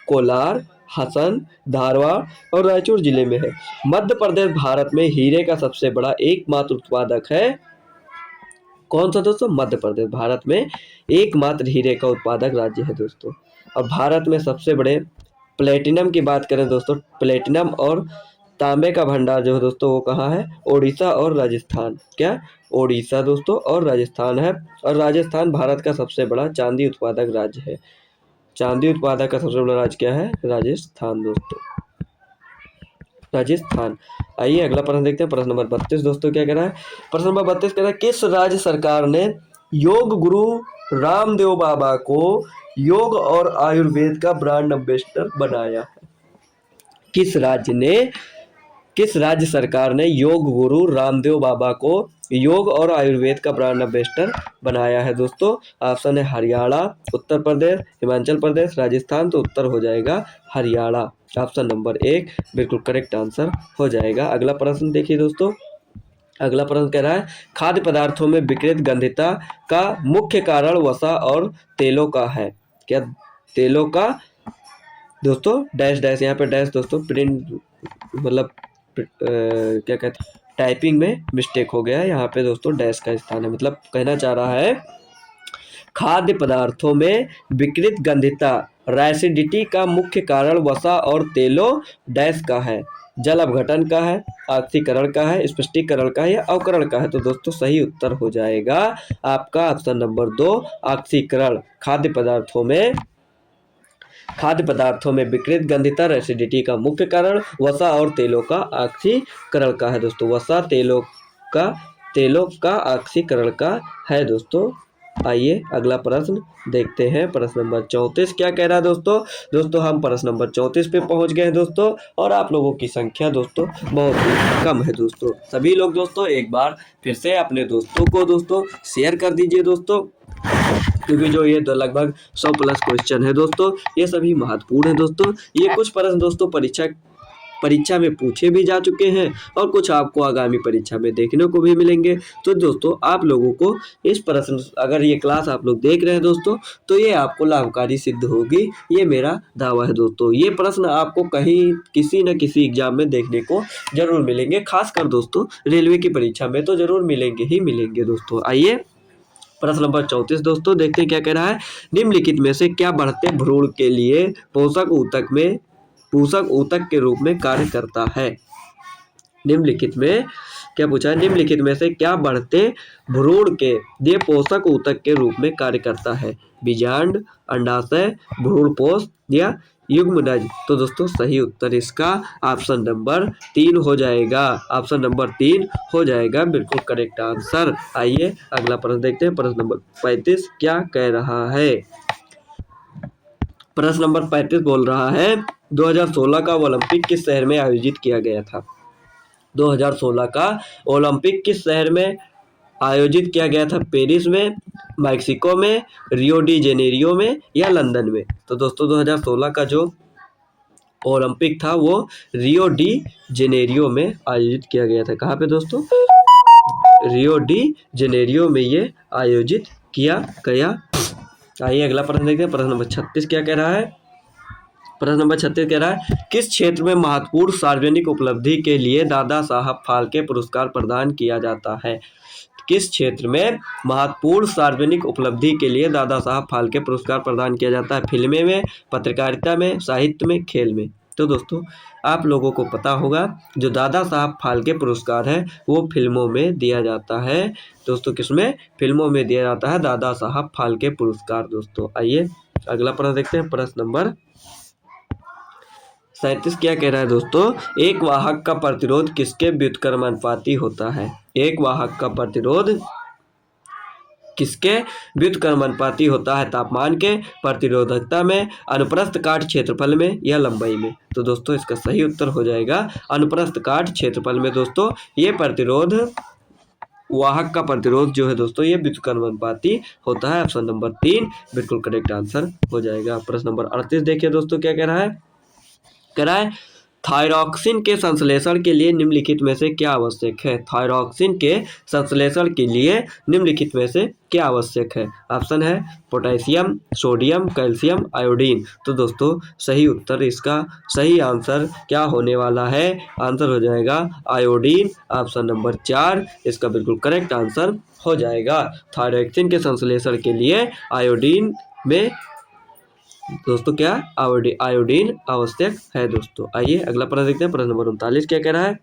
कोलार, हसन, धारवाड़ और रायचूर जिले में है। मध्य प्रदेश भारत में हीरे का सबसे बड़ा एकमात्र उत्पादक है। कौन सा दोस्तों? मध्य प्रदेश भारत में एकमात्र हीरे का उत्पादक राज्य है दोस्तों। और भारत में सबसे बड़े प्लेटिनम की बात करें दोस्तों, प्लेटिनम और तांबे का भंडार जो है दोस्तों वो कहाँ है? ओडिशा और राजस्थान। क्या? ओडिशा दोस्तों और राजस्थान है। और राजस्थान भारत का सबसे बड़ा चांदी उत्पादक राज्य है। चांदी उत्पादक का सबसे बड़ा राज्य क्या है? राजस्थान दोस्तों, राजस्थान। आइए अगला प्रश्न देखते हैं। प्रश्न नंबर 32 दोस्तों क्या कह रहा है? प्रश्न नंबर 32 कह रहा है, किस राज्य सरकार ने योग गुरु रामदेव बाबा को योग और आयुर्वेद का ब्रांड एम्बेसडर बनाया है? किस राज्य सरकार ने योग गुरु रामदेव बाबा को योग और आयुर्वेद का ब्रांड एम्बेसडर बनाया है दोस्तों? ऑप्शन है हरियाणा, उत्तर प्रदेश, हिमाचल प्रदेश, राजस्थान। तो उत्तर हो जाएगा हरियाणा। ऑप्शन नंबर 1 बिल्कुल करेक्ट आंसर हो जाएगा। अगला प्रश्न देखिए दोस्तों। अगला प्रश्न कह रहा है, खाद्य पदार्थों में विकृत गंधिता का मुख्य कारण वसा और तेलों का है। क्या? तेलों का दोस्तों डैश डैश, यहाँ पे डैश दोस्तों प्रिंट मतलब क्या कहते हैं, टाइपिंग में मिस्टेक हो गया है। यहाँ पे दोस्तों डैश का स्थान है। मतलब कहना चाह रहा है खाद्य पदार्थों में विकृत गंधिता रैसिडिटी का मुख्य कारण वसा और तेलों डैश का है। जल अपघटन का है, ऑक्सीकरण का है, स्पष्टीकरण का है या अवकरण का है? तो दोस्तों सही उत्तर हो जाएगा आपका ऑप्शन नंबर 2 ऑक्सीकरण। खाद्य पदार्थों में विकृत गंधिता एसिडिटी का मुख्य कारण वसा और तेलों का ऑक्सीकरण का है दोस्तों। वसा तेलों का ऑक्सीकरण का है दोस्तों आइए अगला प्रश्न देखते हैं। प्रश्न नंबर 34 क्या कह रहा है दोस्तों हम प्रश्न नंबर 34 पे पहुंच गए हैं दोस्तों, और आप लोगों की संख्या दोस्तों बहुत ही कम है दोस्तों। सभी लोग दोस्तों एक बार फिर से अपने दोस्तों को दोस्तों शेयर कर दीजिए दोस्तों, क्योंकि जो ये लगभग 100 प्लस क्वेश्चन है दोस्तों, ये सभी महत्वपूर्ण है दोस्तों। ये कुछ प्रश्न दोस्तों परीक्षा में पूछे भी जा चुके हैं, और कुछ आपको आगामी परीक्षा में देखने को भी मिलेंगे। तो दोस्तों आप लोगों को इस प्रश्न, अगर ये क्लास आप लोग देख रहे हैं दोस्तों, तो ये आपको लाभकारी सिद्ध होगी, ये मेरा दावा है दोस्तों। ये प्रश्न आपको कहीं किसी न किसी एग्जाम में देखने को जरूर मिलेंगे, खासकर दोस्तों रेलवे की परीक्षा में तो जरूर मिलेंगे ही मिलेंगे दोस्तों। आइए प्रश्न नंबर 34 दोस्तों देखते हैं क्या कह रहा है। निम्नलिखित में से क्या बढ़ते भ्रूण के लिए पोषक ऊतक के रूप में कार्य करता है। निम्नलिखित में क्या पूछा है, निम्नलिखित में से क्या बढ़ते भ्रूण के लिए पोषक ऊतक के रूप में कार्य करता है। बीजांड, अंडाशय, भ्रूणपोष या युग्मनज। तो दोस्तों सही उत्तर इसका ऑप्शन नंबर 3 हो जाएगा। ऑप्शन नंबर 3 हो जाएगा बिल्कुल करेक्ट आंसर। आइए अगला प्रश्न देखते हैं। प्रश्न नंबर 35 क्या कह रहा है। प्रश्न नंबर 35 बोल रहा है 2016 का ओलंपिक किस शहर में आयोजित किया गया था। 2016 का ओलंपिक किस शहर में आयोजित किया गया था। पेरिस में, मैक्सिको में, रियो डी जेनेरियो में या लंदन में। तो दोस्तों 2016 का जो ओलंपिक था वो रियो डी जेनेरियो में आयोजित किया गया था। कहाँ पे दोस्तों, रियो डी जेनेरियो में ये आयोजित किया गया। आइए अगला प्रश्न देखते हैं। प्रश्न नंबर 36 क्या कह रहा है। प्रश्न नंबर 36 कह रहा है किस क्षेत्र में महत्वपूर्ण सार्वजनिक उपलब्धि के लिए दादा साहब फाल्के पुरस्कार प्रदान किया जाता है। किस क्षेत्र में महत्वपूर्ण सार्वजनिक उपलब्धि के लिए दादा साहब फाल्के पुरस्कार प्रदान किया जाता है। फिल्में में, पत्रकारिता में, साहित्य में, खेल में। तो दोस्तों आप लोगों को पता होगा जो दादा साहब फाल्के पुरस्कार है वो फिल्मों में दिया जाता है दोस्तों। किसमें, फिल्मों में दिया जाता है दादा साहब फाल्के पुरस्कार दोस्तों। आइए अगला प्रश्न देखते हैं। प्रश्न नंबर 37 क्या कह रहा है दोस्तों। एक वाहक का प्रतिरोध किसके व्युत्क्रमानुपाती होता है। एक वाहक का प्रतिरोध किसके व्युत्क्रमानुपाती होता है। तापमान के, प्रतिरोधकता में, अनुप्रस्थ काट क्षेत्रफल में या लंबाई में। तो दोस्तों इसका सही उत्तर हो जाएगा अनुप्रस्थ काट क्षेत्रफल में दोस्तों। ये प्रतिरोध, वाहक का प्रतिरोध जो है दोस्तों ये व्युत्क्रमानुपाती होता है। ऑप्शन नंबर 3 बिल्कुल करेक्ट आंसर हो जाएगा। प्रश्न नंबर 38 देखिए दोस्तों क्या कह रहा है। कह रहा है थायरॉक्सिन के संश्लेषण के लिए निम्नलिखित में से क्या आवश्यक है। थायरॉक्सिन के संश्लेषण के लिए निम्नलिखित में से क्या आवश्यक है। ऑप्शन है पोटेशियम, सोडियम, कैल्शियम, आयोडीन। तो दोस्तों सही उत्तर, इसका सही आंसर क्या होने वाला है। आंसर हो जाएगा आयोडीन। ऑप्शन नंबर 4 इसका बिल्कुल करेक्ट आंसर हो जाएगा। थायरॉक्सिन के संश्लेषण के लिए आयोडीन में दोस्तों क्या आयोडीन आवश्यक है दोस्तों। आइए अगला प्रश्न देखते हैं। प्रश्न नंबर 39 क्या कह रहा है।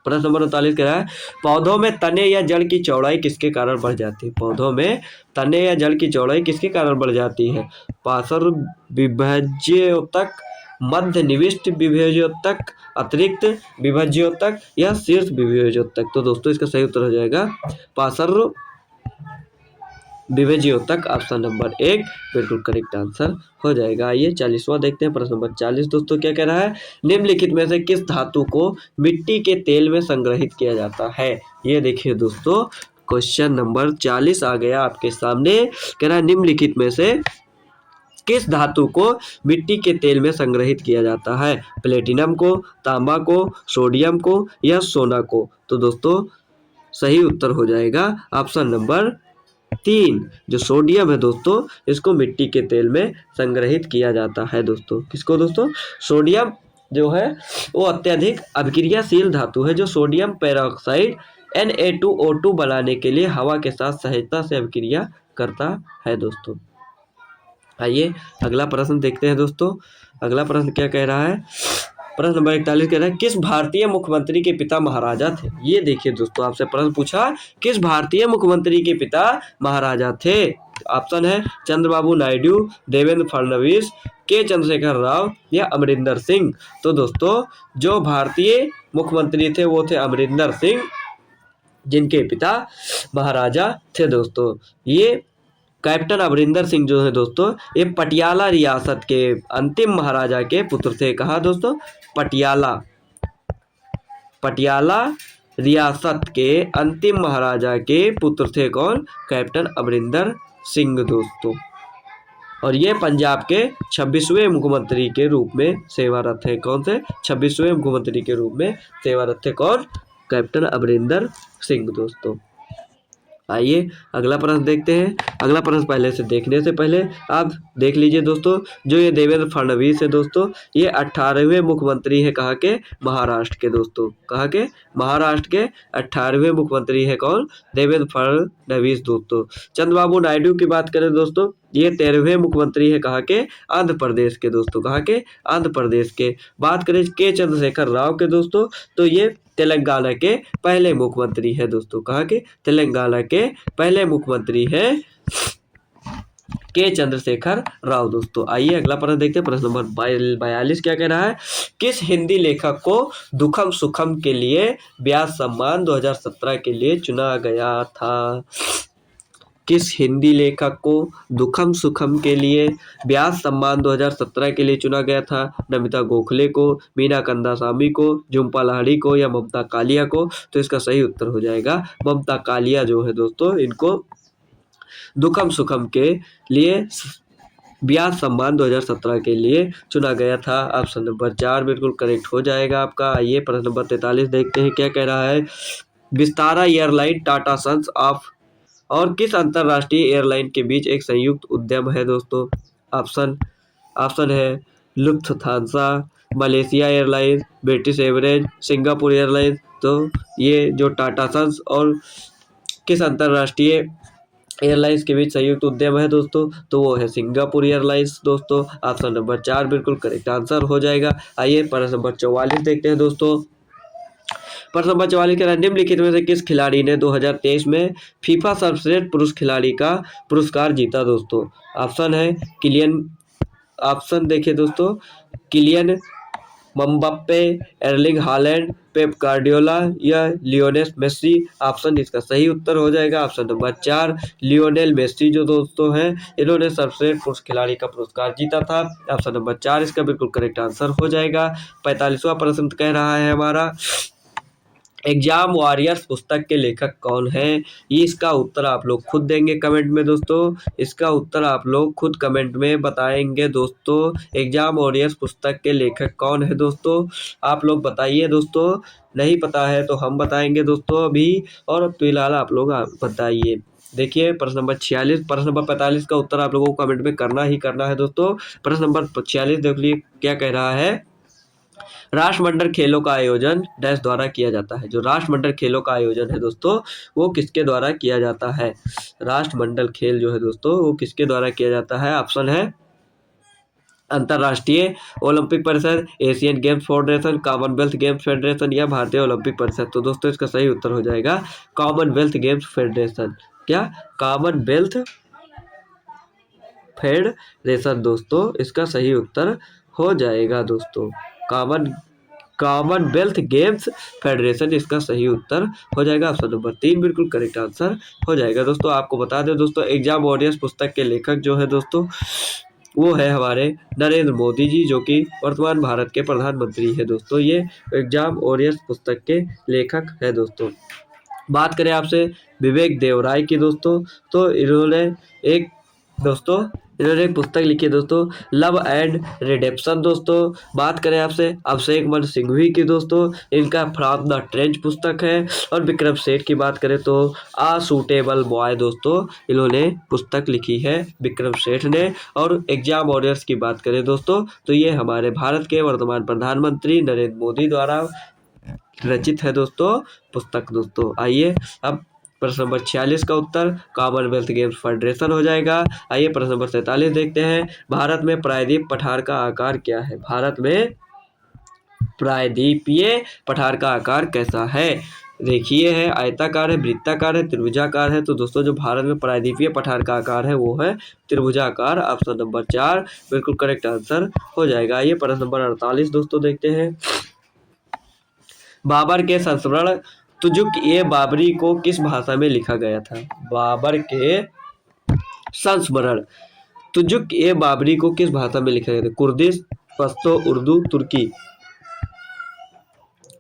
प्रश्न नंबर 39 कह रहा है पौधों में तने या जड़ की चौड़ाई किसके कारण बढ़ जाती है। पौधों में तने या जड़ की चौड़ाई किसके कारण बढ़ जाती है। पार्श्व विभज्योतक, मध्य निविष्ट विभज्योतक, अतिरिक्त विभज्योतक या शीर्ष विभज्योतक। तो दोस्तों इसका सही उत्तर हो जाएगा पार्श्व विभज्योतक। ऑप्शन नंबर 1 बिल्कुल करेक्ट आंसर हो जाएगा। आइए 40वां देखते हैं। प्रश्न नंबर 40 दोस्तों क्या कह रहा है। निम्नलिखित में से किस धातु को मिट्टी के तेल में संग्रहित किया जाता है। ये देखिए दोस्तों क्वेश्चन नंबर 40 आ गया आपके सामने। कह रहा है निम्नलिखित में से किस धातु को मिट्टी के तेल में संग्रहित किया जाता है। प्लेटिनम को, तांबा को, सोडियम को या सोना को। तो दोस्तों सही उत्तर हो जाएगा ऑप्शन नंबर 3 जो सोडियम है दोस्तों इसको मिट्टी के तेल में संग्रहित किया जाता है दोस्तों। किसको दोस्तों, सोडियम जो है वो अत्यधिक अभिक्रियाशील धातु है जो सोडियम पेरोक्साइड Na2O2 बनाने के लिए हवा के साथ सहजता से अभिक्रिया करता है दोस्तों। आइए अगला प्रश्न देखते हैं दोस्तों। अगला प्रश्न क्या कह रहा है। प्रश्न नंबर 41 कह रहा है किस भारतीय मुख्यमंत्री के पिता महाराजा थे। ये देखिए दोस्तों आपसे प्रश्न पूछा किस भारतीय मुख्यमंत्री के पिता महाराजा थे। ऑप्शन है चंद्रबाबू नायडू, देवेंद्र फडणवीस, के चंद्रशेखर राव या अमरिंदर सिंह। तो दोस्तों जो भारतीय मुख्यमंत्री थे वो थे अमरिंदर सिंह। जिनके पिता महाराजा थे दोस्तों। ये कैप्टन अमरिंदर सिंह जो है दोस्तों, ये पटियाला रियासत के अंतिम महाराजा के पुत्र थे। कहा दोस्तों? पटियाला रियासत के अंतिम महाराजा के पुत्र थे। कौन? कैप्टन अमरिंदर सिंह दोस्तों। और ये पंजाब के 26वें मुख्यमंत्री के रूप में सेवारत है। कौन से? 26वें मुख्यमंत्री के रूप में सेवारत थे। कौन? कैप्टन अमरिंदर सिंह दोस्तों। आइए अगला प्रश्न देखते हैं। अगला प्रश्न पहले से देखने से पहले आप देख लीजिए दोस्तों, जो ये देवेंद्र फडणवीस है दोस्तों, ये 18वें मुख्यमंत्री है। कहाँ के? महाराष्ट्र के दोस्तों। कहाँ के? महाराष्ट्र के 18वें मुख्यमंत्री है। कौन? देवेंद्र फडणवीस दोस्तों। चंद्रबाबू नायडू की बात करें दोस्तों, ये 13वें मुख्यमंत्री है। कहाँ के? आंध्र प्रदेश के दोस्तों। कहाँ के? आंध्र प्रदेश के। बात करें के चंद्रशेखर राव के दोस्तों, तो ये तेलंगाना के पहले मुख्यमंत्री है दोस्तों। कहाँ के? तेलंगाना के पहले मुख्यमंत्री है के चंद्रशेखर राव दोस्तों। आइए अगला प्रश्न देखते हैं। प्रश्न नंबर 42 क्या कह रहा है? किस हिंदी लेखक को दुखम सुखम के लिए व्यास सम्मान 2017 के लिए चुना गया था? किस हिंदी लेखक को दुखम सुखम के लिए व्यास सम्मान 2017 के लिए चुना गया था? नमिता गोखले को, मीना कंदासामी को, झुम्पा लाहिड़ी को या ममता कालिया को? तो इसका सही उत्तर हो जाएगा ममता कालिया जो है दोस्तों, इनको दुखम सुखम के लिए व्यास सम्मान 2017 के लिए चुना गया था। ऑप्शन नंबर 4 बिल्कुल करेक्ट हो जाएगा आपका। आइए प्रश्न नंबर 43 देखते हैं क्या कह रहा है। विस्तारा एयरलाइन टाटा सन्स ऑफ और किस अंतरराष्ट्रीय एयरलाइन के बीच एक संयुक्त उद्यम है दोस्तों? ऑप्शन है Lufthansa, Malaysia airlines, British Airways, Singapore airlines. तो ये जो टाटा सन्स और किस अंतरराष्ट्रीय एयरलाइंस के बीच संयुक्त उद्यम है दोस्तों, तो वो है सिंगापुर एयरलाइंस दोस्तों। ऑप्शन नंबर 4 बिल्कुल करेक्ट आंसर हो जाएगा। आइए प्रश्न नंबर 44 देखते हैं दोस्तों। प्रश्न नंबर 44 के निम्नलिखित में से किस खिलाड़ी ने 2023 में फीफा सर्वश्रेष्ठ पुरुष खिलाड़ी का पुरस्कार जीता दोस्तों? ऑप्शन है किलियन, ऑप्शन देखिए दोस्तों, Kylian Mbappe, Erling Haaland, Pep Guardiola या लियोनेल मेसी। ऑप्शन इसका सही उत्तर हो जाएगा ऑप्शन नंबर 4 लियोनेल मेसी जो दोस्तों हैं, इन्होंने सर्वश्रेष्ठ पुरुष खिलाड़ी का पुरस्कार जीता था। ऑप्शन नंबर 4 इसका बिल्कुल करेक्ट आंसर हो जाएगा। 45वां प्रश्न कह रहा है हमारा, एग्जाम वॉरियर्स पुस्तक के लेखक कौन है? ये इसका उत्तर आप लोग खुद देंगे कमेंट में दोस्तों। इसका उत्तर आप लोग खुद कमेंट में बताएंगे दोस्तों। एग्जाम वॉरियर्स पुस्तक के लेखक कौन है दोस्तों? आप लोग बताइए दोस्तों। नहीं पता है तो हम बताएंगे दोस्तों अभी, और फिलहाल आप लोग बताइए। देखिए प्रश्न नंबर 46, प्रश्न नंबर 45 का उत्तर आप लोगों को कमेंट में करना ही करना है दोस्तों। प्रश्न नंबर 46 देख लीजिए क्या कह रहा है। राष्ट्रमंडल खेलों का आयोजन डैश द्वारा किया जाता है। जो राष्ट्रमंडल खेलों का आयोजन है दोस्तों, वो किसके द्वारा किया जाता है? राष्ट्रमंडल खेल जो है दोस्तों, वो किसके द्वारा किया जाता है? ऑप्शन है अंतर्राष्ट्रीय ओलंपिक परिषद, Asian games federation, Commonwealth games federation या भारतीय ओलंपिक परिषद। तो दोस्तों इसका सही उत्तर हो जाएगा कॉमनवेल्थ गेम्स फेडरेशन। क्या? कॉमनवेल्थ फेडरेशन दोस्तों, इसका सही उत्तर हो जाएगा दोस्तों। कॉमनवेल्थ गेम्स फेडरेशन इसका सही उत्तर हो जाएगा। ऑप्शन नंबर 3 बिल्कुल करेक्ट आंसर हो जाएगा दोस्तों। आपको बता दें दोस्तों, एग्जाम वॉरियर्स पुस्तक के लेखक जो है दोस्तों, वो है हमारे नरेंद्र मोदी जी, जो कि वर्तमान भारत के प्रधानमंत्री है दोस्तों। ये एग्जाम वॉरियर्स पुस्तक के लेखक है दोस्तों। बात करें आपसे विवेक देवराय की दोस्तों, तो इन्होंने एक पुस्तक लिखी है दोस्तों, लव एंड रिडेम्पशन दोस्तों। बात करें आपसे अभिषेक मनु सिंघवी की दोस्तों, इनका फ्रॉम द ट्रेंच पुस्तक है। और विक्रम सेठ की बात करें तो आ सूटेबल बॉय दोस्तों, इन्होंने पुस्तक लिखी है विक्रम सेठ ने। और एग्जाम वॉरियर्स की बात करें दोस्तों, तो ये हमारे भारत के वर्तमान प्रधानमंत्री नरेंद्र मोदी द्वारा रचित है दोस्तों पुस्तक दोस्तों। आइए अब प्रश्न नंबर 46 का उत्तर कॉमनवेल्थ गेम्स फेडरेशन हो जाएगा। आइए प्रश्न नंबर 47 देखते हैं। भारत में प्रायद्वीप पठार का आकार क्या है? भारत में प्रायद्वीपीय पठार का आकार कैसा है? देखिए है आयताकार है, वृत्ताकार है, त्रिभुजाकार है। तो दोस्तों जो भारत में प्रायद्वीपीय पठार का आकार है वो है त्रिभुजाकार। ऑप्शन नंबर 4 बिल्कुल करेक्ट आंसर हो जाएगा। आइए प्रश्न नंबर 48 दोस्तों देखते हैं। बाबर के संस्मरण बाबरी को किस भाषा में लिखा गया था? बाबर के संस्मरण बाबरी को किस भाषा में लिखा गया था? कुर्दिश, पश्तो, उर्दू, तुर्की।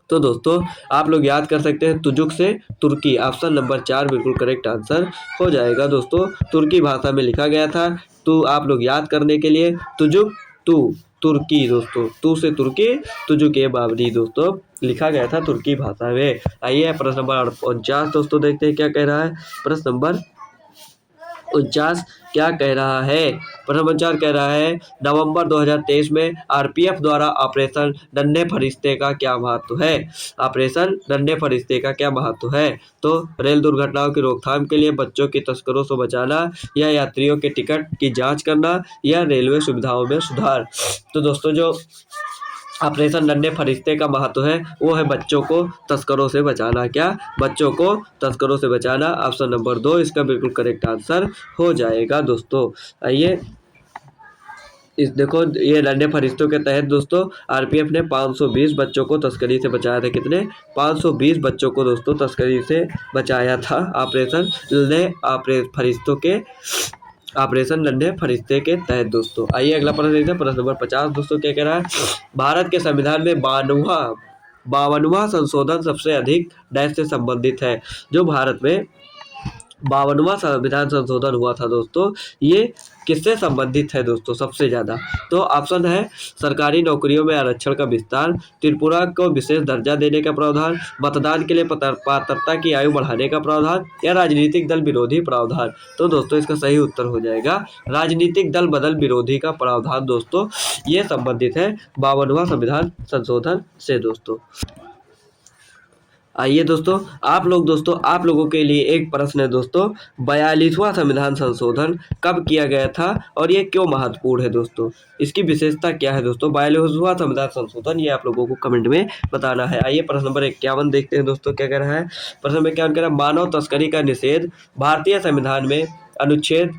तो दोस्तों आप लोग याद कर सकते हैं तुजुक से तुर्की। ऑप्शन नंबर 4 बिल्कुल करेक्ट आंसर हो जाएगा दोस्तों। तुर्की भाषा में लिखा गया था। तो आप लोग याद करने के लिए तुजुक तुर्की दोस्तों, तू से तुर्की, तुजुक बाबरी दोस्तों लिखा गया था तुर्की भाषा में। आइए प्रश्न नंबर 49 दोस्तों देखते हैं क्या कह रहा है। प्रश्न नंबर 49 क्या कह रहा है? प्रश्न नंबर 4 कह रहा है नवंबर 2023 में आरपीएफ द्वारा ऑपरेशन नन्हे फरिश्ते का क्या महत्व है? ऑपरेशन नन्हे फरिश्ते का क्या महत्व है? तो रेल दुर्घटनाओं की रोकथाम के लिए, बच्चों की तस्करों से बचाना, या यात्रियों के टिकट की जांच करना, या रेलवे सुविधाओं में सुधार। तो दोस्तों जो ऑपरेशन नन्हे फरिश्ते का महत्व है वो है बच्चों को तस्करों से बचाना। क्या? बच्चों को तस्करों से बचाना। ऑप्शन नंबर 2 इसका बिल्कुल करेक्ट आंसर हो जाएगा दोस्तों। आइए इस देखो ये नन्हे फरिश्तों के तहत दोस्तों आरपीएफ ने 520 बच्चों को तस्करी से बचाया था। कितने? 520 बच्चों को दोस्तों तस्करी से बचाया था ऑपरेशन नन्हे फरिश्ते के तहत दोस्तों। आइए अगला प्रश्न देखते हैं। प्रश्न नंबर 50 दोस्तों क्या कह रहा है? भारत के संविधान में 52वां संशोधन सबसे अधिक डैश से संबंधित है। जो भारत में 52वां संविधान संशोधन हुआ था दोस्तों, ये किससे संबंधित है दोस्तों सबसे ज़्यादा? तो ऑप्शन है सरकारी नौकरियों में आरक्षण का विस्तार, त्रिपुरा को विशेष दर्जा देने का प्रावधान, मतदान के लिए पात्रता की आयु बढ़ाने का प्रावधान, या राजनीतिक दल विरोधी प्रावधान। तो दोस्तों इसका सही उत्तर हो जाएगा राजनीतिक दल बदल विरोधी का प्रावधान दोस्तों। ये संबंधित है 52वां संविधान संशोधन से दोस्तों। आइए दोस्तों आप लोगों के लिए एक प्रश्न है दोस्तों। 42वां संविधान संशोधन कब किया गया था और ये क्यों महत्वपूर्ण है दोस्तों? इसकी विशेषता क्या है दोस्तों? 42वां संविधान संशोधन ये आप लोगों को कमेंट में बताना है। आइए प्रश्न नंबर 51 देखते हैं दोस्तों क्या कह रहा है। प्रश्न नंबर 51 कह रहा है मानव तस्करी का निषेध भारतीय संविधान में अनुच्छेद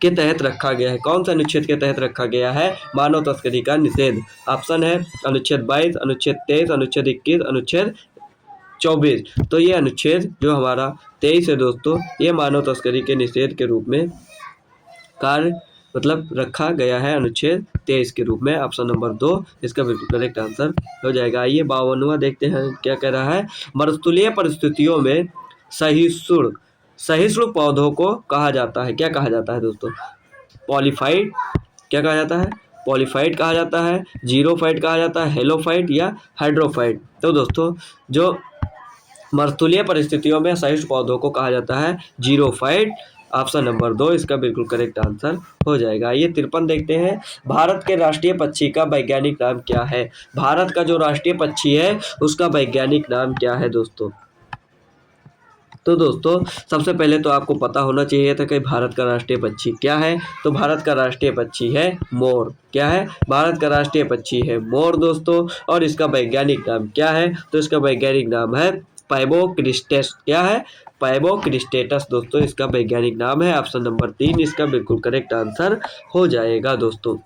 के तहत रखा गया है। कौन सा अनुच्छेद के तहत रखा गया है मानव तस्करी का निषेध? ऑप्शन है अनुच्छेद 22, अनुच्छेद 23, अनुच्छेद 21, अनुच्छेद 24। तो ये अनुच्छेद जो हमारा 23 है दोस्तों, ये मानव तस्करी के निषेध के रूप में कार्य रखा गया है अनुच्छेद 23 के रूप में। ऑप्शन नंबर 2 इसका बिल्कुल करेक्ट आंसर हो जाएगा। आइए 52वां देखते हैं क्या कह रहा है। मरुस्थलीय परिस्थितियों में सहिष्णु पौधों को कहा जाता है। क्या कहा जाता है दोस्तों? पॉलीफाइट। क्या कहा जाता है? पॉलीफाइट कहा जाता है, जीरोफाइट कहा जाता है, हेलोफाइट या हाइड्रोफाइट। तो दोस्तों जो मरुस्थलीय परिस्थितियों में सहिष्णु पौधों को कहा जाता है जीरोफाइट। ऑप्शन नंबर 2 इसका बिल्कुल करेक्ट आंसर हो जाएगा। ये 53 देखते हैं। भारत के राष्ट्रीय पक्षी का वैज्ञानिक नाम क्या है? भारत का जो राष्ट्रीय पक्षी है उसका वैज्ञानिक नाम क्या है दोस्तों? तो दोस्तों सबसे पहले तो आपको पता होना चाहिए था कि भारत का राष्ट्रीय पक्षी क्या है। तो भारत का राष्ट्रीय पक्षी है मोर। क्या है? भारत का राष्ट्रीय पक्षी है मोर दोस्तों। और इसका वैज्ञानिक नाम क्या है? तो इसका वैज्ञानिक नाम है पैबोक्रिस्टेस। क्या है? पैबोक्रिस्टेटस दोस्तों इसका वैज्ञानिक नाम है। ऑप्शन नंबर 3 इसका बिल्कुल करेक्ट आंसर हो जाएगा दोस्तों।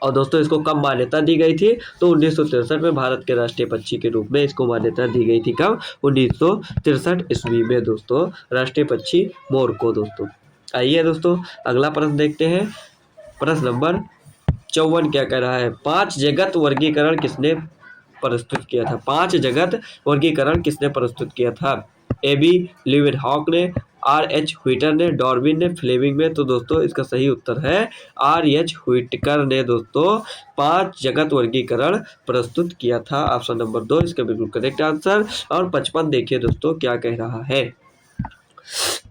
और दोस्तों इसको कब मान्यता दी गई थी? तो 1963 में भारत के राष्ट्रीय पक्षी के रूप में इसको मान्यता दी गई थी। कब? 1963 ईस्वी में दोस्तों राष्ट्रीय पक्षी मोर को दोस्तों। आइए दोस्तों अगला प्रश्न देखते हैं। प्रश्न नंबर 54 क्या कह रहा है? 5 जगत वर्गीकरण किसने प्रस्तुत किया था? 5 जगत वर्गीकरण किसने प्रस्तुत किया था? AB लीवेनहॉक ने, RH व्हिटर ने, डार्विन ने, फ्लेमिंग ने। तो दोस्तों इसका सही उत्तर है RH व्हिटकर ने दोस्तों 5 जगत वर्गीकरण प्रस्तुत किया था। ऑप्शन नंबर 2 इसका बिल्कुल करेक्ट आंसर। और 55 देखिए दोस्तों क्या कह रहा है।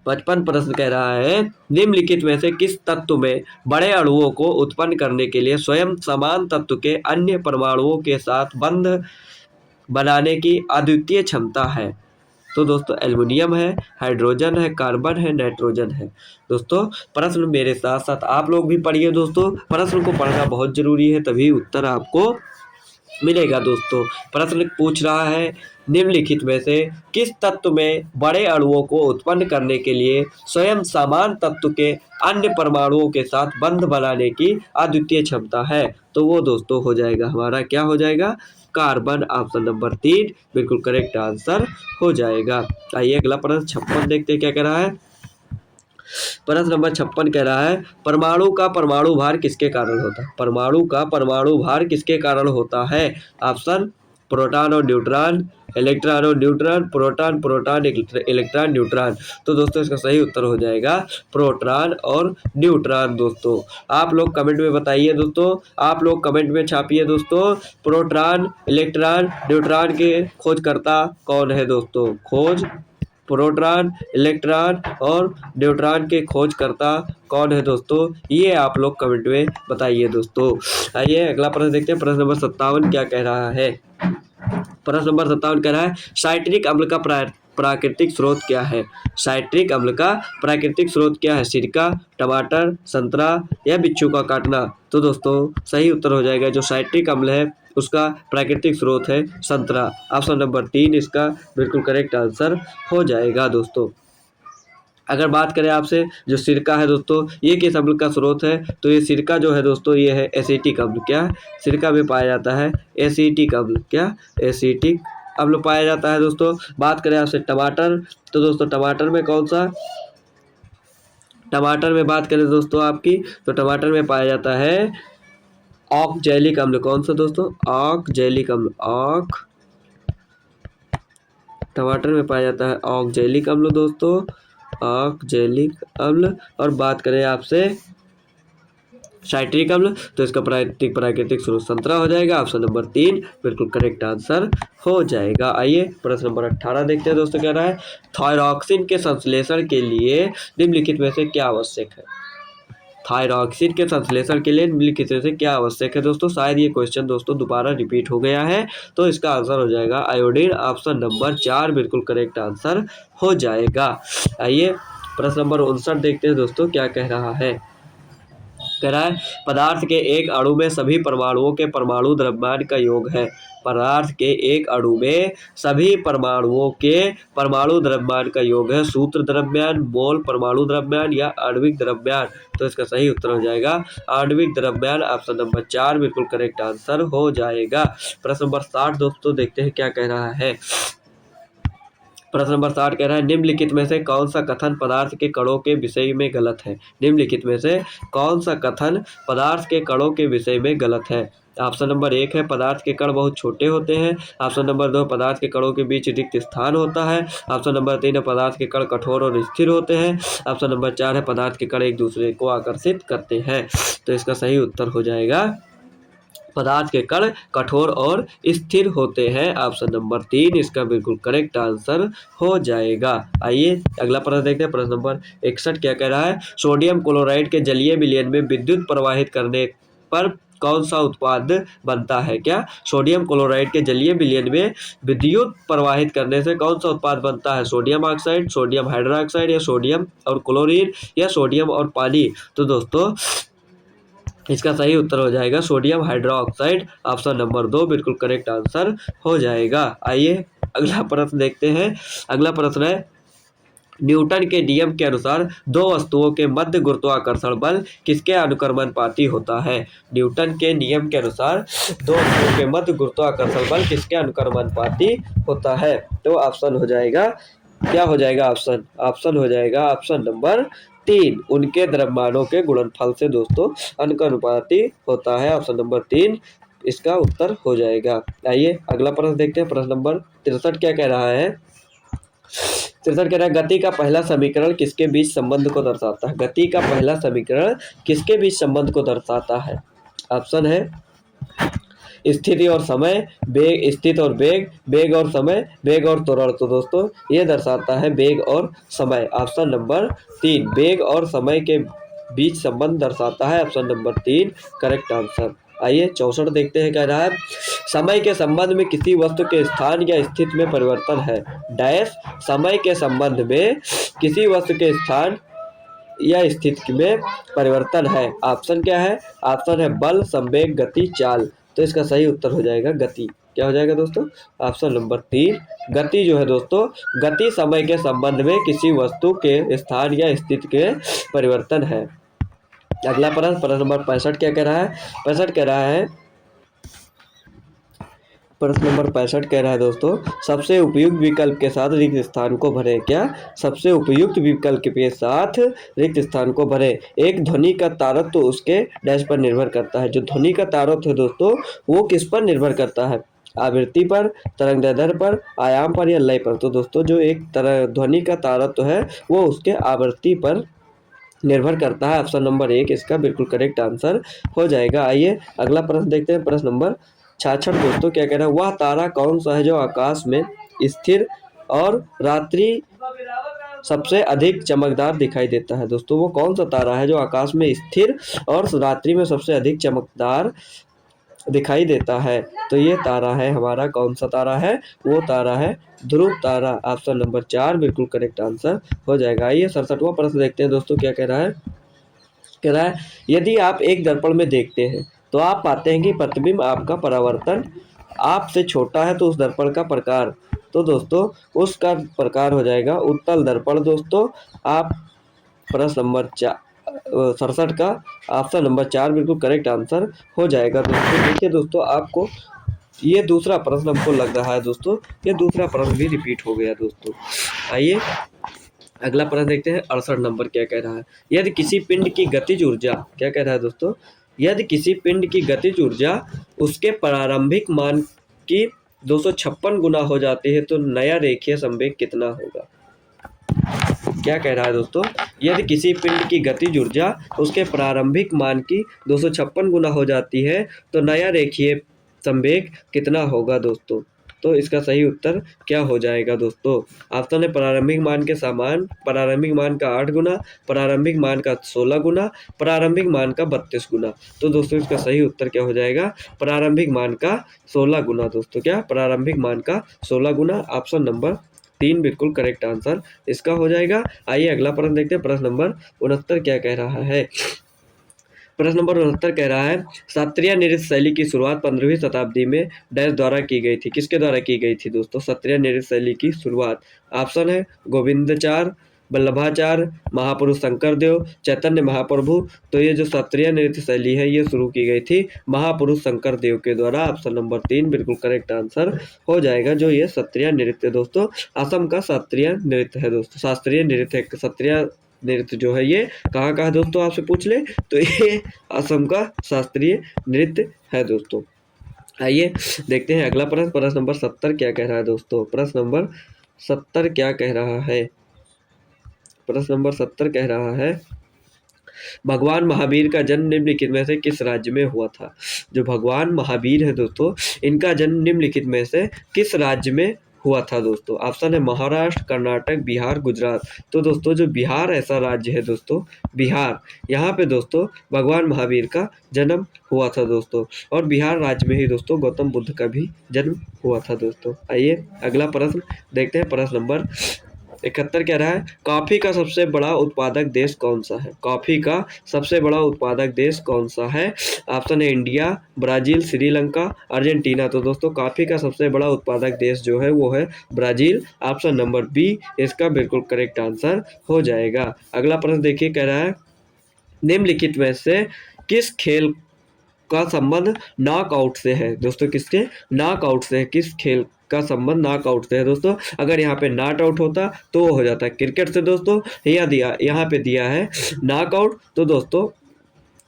55 प्रश्न कह रहा है निम्नलिखित में से किस तत्व में बड़े अणुओं को उत्पन्न करने के लिए स्वयं समान तत्व के अन्य परमाणुओं के साथ बंध बनाने की अद्वितीय क्षमता है? तो दोस्तों एल्युमिनियम है, हाइड्रोजन है, कार्बन है, नाइट्रोजन है। दोस्तों प्रश्न मेरे साथ साथ आप लोग भी पढ़िए दोस्तों। प्रश्न को पढ़ना बहुत जरूरी है तभी उत्तर आपको मिलेगा दोस्तों। प्रश्न पूछ रहा है निम्नलिखित में से किस तत्व में बड़े अणुओं को उत्पन्न करने के लिए स्वयं समान तत्व के अन्य परमाणुओं के साथ बंध बनाने की अद्वितीय क्षमता है? तो वो दोस्तों हो जाएगा हमारा क्या हो जाएगा? कार्बन। ऑप्शन नंबर 3 बिल्कुल करेक्ट आंसर हो जाएगा। आइए अगला प्रश्न 56 देखते हैं क्या कह रहा है। प्रश्न नंबर 56 कह रहा है परमाणु का परमाणु भार किसके कारण होता है। परमाणु का परमाणु भार किसके कारण होता है। ऑप्शन प्रोटॉन और न्यूट्रॉन, इलेक्ट्रॉन और neutron, proton proton electron neutron. तो दोस्तों इसका सही उत्तर हो जाएगा प्रोटॉन और न्यूट्रॉन। दोस्तों आप लोग कमेंट में बताइए, दोस्तों आप लोग कमेंट में छापिए दोस्तों प्रोटॉन इलेक्ट्रॉन न्यूट्रॉन के खोजकर्ता कौन है। दोस्तों खोज प्रोटॉन इलेक्ट्रॉन और न्यूट्रॉन के खोजकर्ता कौन है दोस्तों, ये आप लोग कमेंट में बताइए दोस्तों। आइए अगला प्रश्न देखते हैं। प्रश्न नंबर 57 क्या कह रहा है। प्रश्न नंबर 57 कह रहा है साइट्रिक अम्ल का प्राकृतिक स्रोत क्या है। साइट्रिक अम्ल का प्राकृतिक स्रोत क्या है। सिरका, टमाटर, संतरा या बिच्छू का काटना। तो दोस्तों सही उत्तर हो जाएगा जो साइट्रिक अम्ल है उसका प्राकृतिक स्रोत है संतरा। ऑप्शन नंबर 3 इसका बिल्कुल करेक्ट आंसर हो जाएगा। दोस्तों अगर बात करें आपसे जो सिरका है दोस्तों ये किस अम्ल का स्रोत है, तो ये सिरका जो है दोस्तों ये है एसिटिक अम्ल। क्या सिरका में पाया जाता है एसिटिक अम्ल। क्या एसिटिक अम्ल पाया जाता है। दोस्तों बात करें आपसे टमाटर, तो दोस्तों टमाटर में कौन सा, टमाटर में बात करें दोस्तों आपकी तो टमाटर में पाया जाता है ऑक्जेलिक अम्ल। कौन सा दोस्तों ऑक्जेलिक अम्ल। टमाटर में पाया जाता है ऑक्जेलिक अम्ल दोस्तों ऑक्जेलिक अम्ल। और बात करें आपसे साइट्रिक अम्ल तो इसका प्राकृतिक स्रोत संतरा हो जाएगा। ऑप्शन नंबर 3 बिल्कुल करेक्ट आंसर हो जाएगा। आइए प्रश्न नंबर 18 देखते हैं दोस्तों क्या रहा है थायरॉक्सिन के संश्लेषण के लिए निम्नलिखित में से क्या आवश्यक है। थायरॉक्सिन के संश्लेषण के लिए निम्नलिखित में से क्या आवश्यक है। दोस्तों शायद ये क्वेश्चन दोस्तों दोबारा रिपीट हो गया है तो इसका आंसर हो जाएगा आयोडीन। ऑप्शन नंबर 4 बिल्कुल करेक्ट आंसर हो जाएगा। आइए प्रश्न नंबर 59 देखते हैं दोस्तों क्या कह रहा है। कह रहा है पदार्थ के एक अणु में सभी परमाणुओं के परमाणु द्रव्यमान का योग है। पदार्थ के एक अणु में सभी परमाणुओं के परमाणु द्रव्यमान का योग है। सूत्र द्रव्यमान, मोल परमाणु द्रव्यमान या आणविक द्रव्यमान। तो इसका सही उत्तर हो जाएगा आणविक द्रव्यमान। ऑप्शन नंबर 4 बिल्कुल करेक्ट आंसर हो जाएगा। प्रश्न नंबर 60 दोस्तों देखते हैं क्या कह रहा है। प्रश्न नंबर 60 कह रहा है निम्नलिखित में से कौन सा कथन पदार्थ के कणों के विषय में गलत है। निम्नलिखित में से कौन सा कथन पदार्थ के कणों के विषय में गलत है। ऑप्शन नंबर 1 है पदार्थ के कण बहुत छोटे होते हैं। ऑप्शन नंबर 2 पदार्थ के कणों के बीच रिक्त स्थान होता है। ऑप्शन नंबर 3 है पदार्थ के कण कठोर और स्थिर होते हैं। ऑप्शन नंबर 4 है पदार्थ के कण एक दूसरे को आकर्षित करते हैं। तो इसका सही उत्तर हो जाएगा पदार्थ के कण कठोर और स्थिर होते हैं। ऑप्शन नंबर 3 इसका बिल्कुल करेक्ट आंसर हो जाएगा। आइए अगला प्रश्न देखते हैं। प्रश्न नंबर 61 क्या कह रहा है सोडियम क्लोराइड के जलीय विलयन में विद्युत प्रवाहित करने पर कौन सा उत्पाद बनता है। क्या सोडियम क्लोराइड के जलीय विलयन में विद्युत प्रवाहित करने से कौन सा उत्पाद बनता है। सोडियम ऑक्साइड, सोडियम हाइड्रोक्साइड या सोडियम और क्लोरीन या सोडियम और पानी। तो दोस्तों इसका सही उत्तर हो जाएगा सोडियम हाइड्रोक्साइड। ऑप्शन नंबर 2 बिल्कुल करेक्ट आंसर हो जाएगा। आइए अगला प्रश्न देखते हैं। अगला प्रश्न है न्यूटन के नियम के अनुसार दो वस्तुओं के मध्य गुरुत्वाकर्षण बल किसके अनुक्रमणपाती होता है। न्यूटन के नियम के अनुसार दो वस्तुओं के मध्य गुरुत्वाकर्षण बल किसके अनुक्रमणपाती होता है। तो ऑप्शन हो जाएगा क्या हो जाएगा ऑप्शन हो जाएगा ऑप्शन नंबर 3 उनके द्रव्यमानों के गुणनफल से दोस्तों अनुपाती होता है। ऑप्शन नंबर 3 इसका उत्तर हो जाएगा। आइए अगला प्रश्न देखते हैं। प्रश्न नंबर 63 क्या कह रहा है। 63 कह रहा है गति का पहला समीकरण किसके बीच संबंध को दर्शाता है। गति का पहला समीकरण किसके बीच संबंध को दर्शाता है। ऑप्शन है स्थिति और समय, वेग स्थित और वेग, वेग और समय, वेग और त्वरण। तो दोस्तों ये दर्शाता है वेग और समय। ऑप्शन नंबर 3 वेग और समय के बीच संबंध दर्शाता है। Option number 3 correct answer. आइए 64 देखते हैं। कह रहा है समय के संबंध में किसी वस्तु के स्थान या स्थिति में परिवर्तन है डैश। समय के संबंध में किसी वस्तु के स्थान या स्थिति में परिवर्तन है। ऑप्शन क्या है। ऑप्शन है बल, संवेग, गति, चाल। तो इसका सही उत्तर हो जाएगा गति। क्या हो जाएगा दोस्तों ऑप्शन नंबर 3 गति जो है दोस्तों गति समय के संबंध में किसी वस्तु के स्थान या स्थिति के परिवर्तन है। अगला प्रश्न नंबर 65 क्या कह रहा है। 65 कह रहा है प्रश्न नंबर 65 कह रहा है दोस्तों, सबसे उपयुक्त विकल्प के साथ रिक्त स्थान को भरें। क्या? सबसे उपयुक्त विकल्प के साथ रिक्त स्थान को भरें। एक ध्वनि का तारतम्य तो उसके डैश पर निर्भर करता है। जो ध्वनि का तारतम्य है दोस्तों, वो किस पर निर्भर करता है? आवृत्ति पर, तरंग दैर्ध्य पर, आयाम पर या लय पर। तो दोस्तों जो एक तरह ध्वनि का तारतम्य है वो उसके आवृत्ति पर निर्भर करता है। ऑप्शन नंबर 1 इसका बिल्कुल करेक्ट आंसर हो जाएगा। आइए अगला प्रश्न देखते हैं। प्रश्न नंबर 66 दोस्तों क्या कह रहा है, वह तारा कौन सा है जो आकाश में स्थिर और रात्रि सबसे अधिक चमकदार दिखाई देता है? दोस्तों वो कौन सा तारा है जो आकाश में स्थिर और रात्रि में सबसे अधिक चमकदार दिखाई देता है? तो ये तारा है हमारा, कौन सा तारा है? वो तारा है ध्रुव तारा। ऑप्शन नंबर 4 बिल्कुल करेक्ट आंसर हो जाएगा। आइए 67वां प्रश्न देखते हैं दोस्तों क्या कह रहा है। कह रहा है, यदि आप एक दर्पण में देखते हैं तो आप पाते हैं कि प्रतिबिंब आपका परावर्तन आपसे छोटा है, तो उस दर्पण का प्रकार, तो दोस्तों उसका प्रकार हो जाएगा उत्तल दर्पण। दोस्तों आप प्रश्न नंबर 67 का ऑप्शन नंबर 4 बिल्कुल करेक्ट आंसर हो जाएगा। दोस्तों देखिए दोस्तों, आपको ये दूसरा प्रश्न हमको लग रहा है दोस्तों, ये दूसरा प्रश्न भी रिपीट हो गया दोस्तों। आइए अगला प्रश्न देखते हैं। 68 नंबर क्या कह रहा है, यदि किसी पिंड की गतिज ऊर्जा, क्या कह रहा है दोस्तों, यदि किसी पिंड की गतिज ऊर्जा उसके प्रारंभिक मान की 256 गुना हो जाती है तो नया रेखीय संवेग कितना होगा? क्या कह रहा है दोस्तों, यदि किसी पिंड की गतिज ऊर्जा उसके प्रारंभिक मान की 256 गुना हो जाती है तो नया रेखीय संवेग कितना होगा दोस्तों? तो इसका सही उत्तर क्या हो जाएगा दोस्तों? ऑप्शन है प्रारंभिक मान के समान, प्रारंभिक मान का 8 गुना, प्रारंभिक मान का 16 गुना, प्रारंभिक मान का 32 गुना। तो दोस्तों इसका सही उत्तर क्या हो जाएगा? प्रारंभिक मान का 16 गुना। दोस्तों क्या? प्रारंभिक मान का 16 गुना। ऑप्शन नंबर 3 बिल्कुल करेक्ट आंसर इसका हो जाएगा। आइए अगला प्रश्न देखते हैं। प्रश्न नंबर 69 क्या कह रहा है। प्रश्न नंबर 69 कह रहा है, शास्त्रीय नृत्य शैली की शुरुआत 15वीं शताब्दी में डैश द्वारा की गई थी? किसके द्वारा की गई थी दोस्तों शास्त्रीय नृत्य शैली की शुरुआत? ऑप्शन है गोविंदाचार्य, वल्लभाचार्य, महापुरुष शंकरदेव, चैतन्य महाप्रभु। तो ये जो शास्त्रीय नृत्य शैली है ये शुरू की गई थी महापुरुष शंकरदेव के द्वारा। ऑप्शन नंबर 3 बिल्कुल करेक्ट आंसर हो जाएगा। जो ये शास्त्रीय नृत्य दोस्तों असम का शास्त्रीय नृत्य है दोस्तों, शास्त्रीय नृत्य शास्त्रीय नृत्य जो है ये कहाँ का है दोस्तों, आपसे पूछ ले तो ये असम का शास्त्रीय नृत्य है दोस्तों। आइए देखते हैं अगला प्रश्न। प्रश्न नंबर 70 क्या कह रहा है दोस्तों? प्रश्न नंबर 70 क्या कह रहा है? प्रश्न नंबर 70 कह रहा है, भगवान महावीर का जन्म निम्नलिखित में से किस राज्य में हुआ था? जो भगवान महावीर है दोस्तों, इनका जन्म निम्नलिखित में से किस राज्य में हुआ था दोस्तों? ऑप्शन है महाराष्ट्र, कर्नाटक, बिहार, गुजरात। तो दोस्तों जो बिहार ऐसा राज्य है दोस्तों, बिहार, यहाँ पे दोस्तों भगवान महावीर का जन्म हुआ था दोस्तों, और बिहार राज्य में ही दोस्तों गौतम बुद्ध का भी जन्म हुआ था दोस्तों। आइए अगला प्रश्न देखते हैं। प्रश्न नंबर 71 कह रहा है, कॉफी का सबसे बड़ा उत्पादक देश कौन सा है? कॉफी का सबसे बड़ा उत्पादक देश कौन सा है? ऑप्शन है इंडिया, ब्राजील, श्रीलंका, अर्जेंटीना। तो दोस्तों कॉफी का सबसे बड़ा उत्पादक देश जो है वो है ब्राजील। ऑप्शन नंबर बी इसका बिल्कुल करेक्ट आंसर हो जाएगा। अगला प्रश्न देखिए, कह रहा है निम्नलिखित में से किस खेल का संबंध नॉकआउट से है? दोस्तों किसके? नॉकआउट से है। किस खेल का संबंध नॉकआउट से है दोस्तों? अगर यहाँ पे नॉट आउट होता तो वो हो जाता है क्रिकेट से दोस्तों, यहाँ पे दिया है नॉकआउट, तो दोस्तों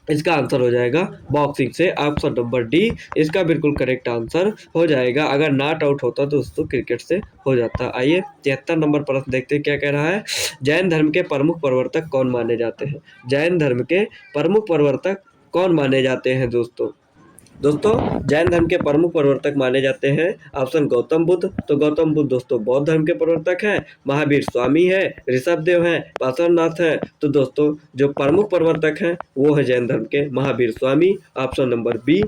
इसका आंसर हो जाएगा बॉक्सिंग से। ऑप्शन नंबर डी इसका बिल्कुल करेक्ट आंसर हो जाएगा। अगर नॉट आउट होता तो दोस्तों क्रिकेट से हो जाता। आइए 73 नंबर प्रश्न देखते हैं क्या कह रहा है। जैन धर्म के प्रमुख प्रवर्तक कौन माने जाते हैं? जैन धर्म के प्रमुख प्रवर्तक कौन माने जाते हैं दोस्तों? जैन धर्म के प्रमुख प्रवर्तक माने जाते हैं ऑप्शन गौतम बुद्ध। तो गौतम बुद्ध दोस्तों बौद्ध धर्म के प्रवर्तक हैं, महावीर स्वामी है, ऋषभदेव हैं, पार्श्वनाथ हैं। तो दोस्तों जो प्रमुख प्रवर्तक हैं वो है जैन धर्म के Mahavir Swami. Option number B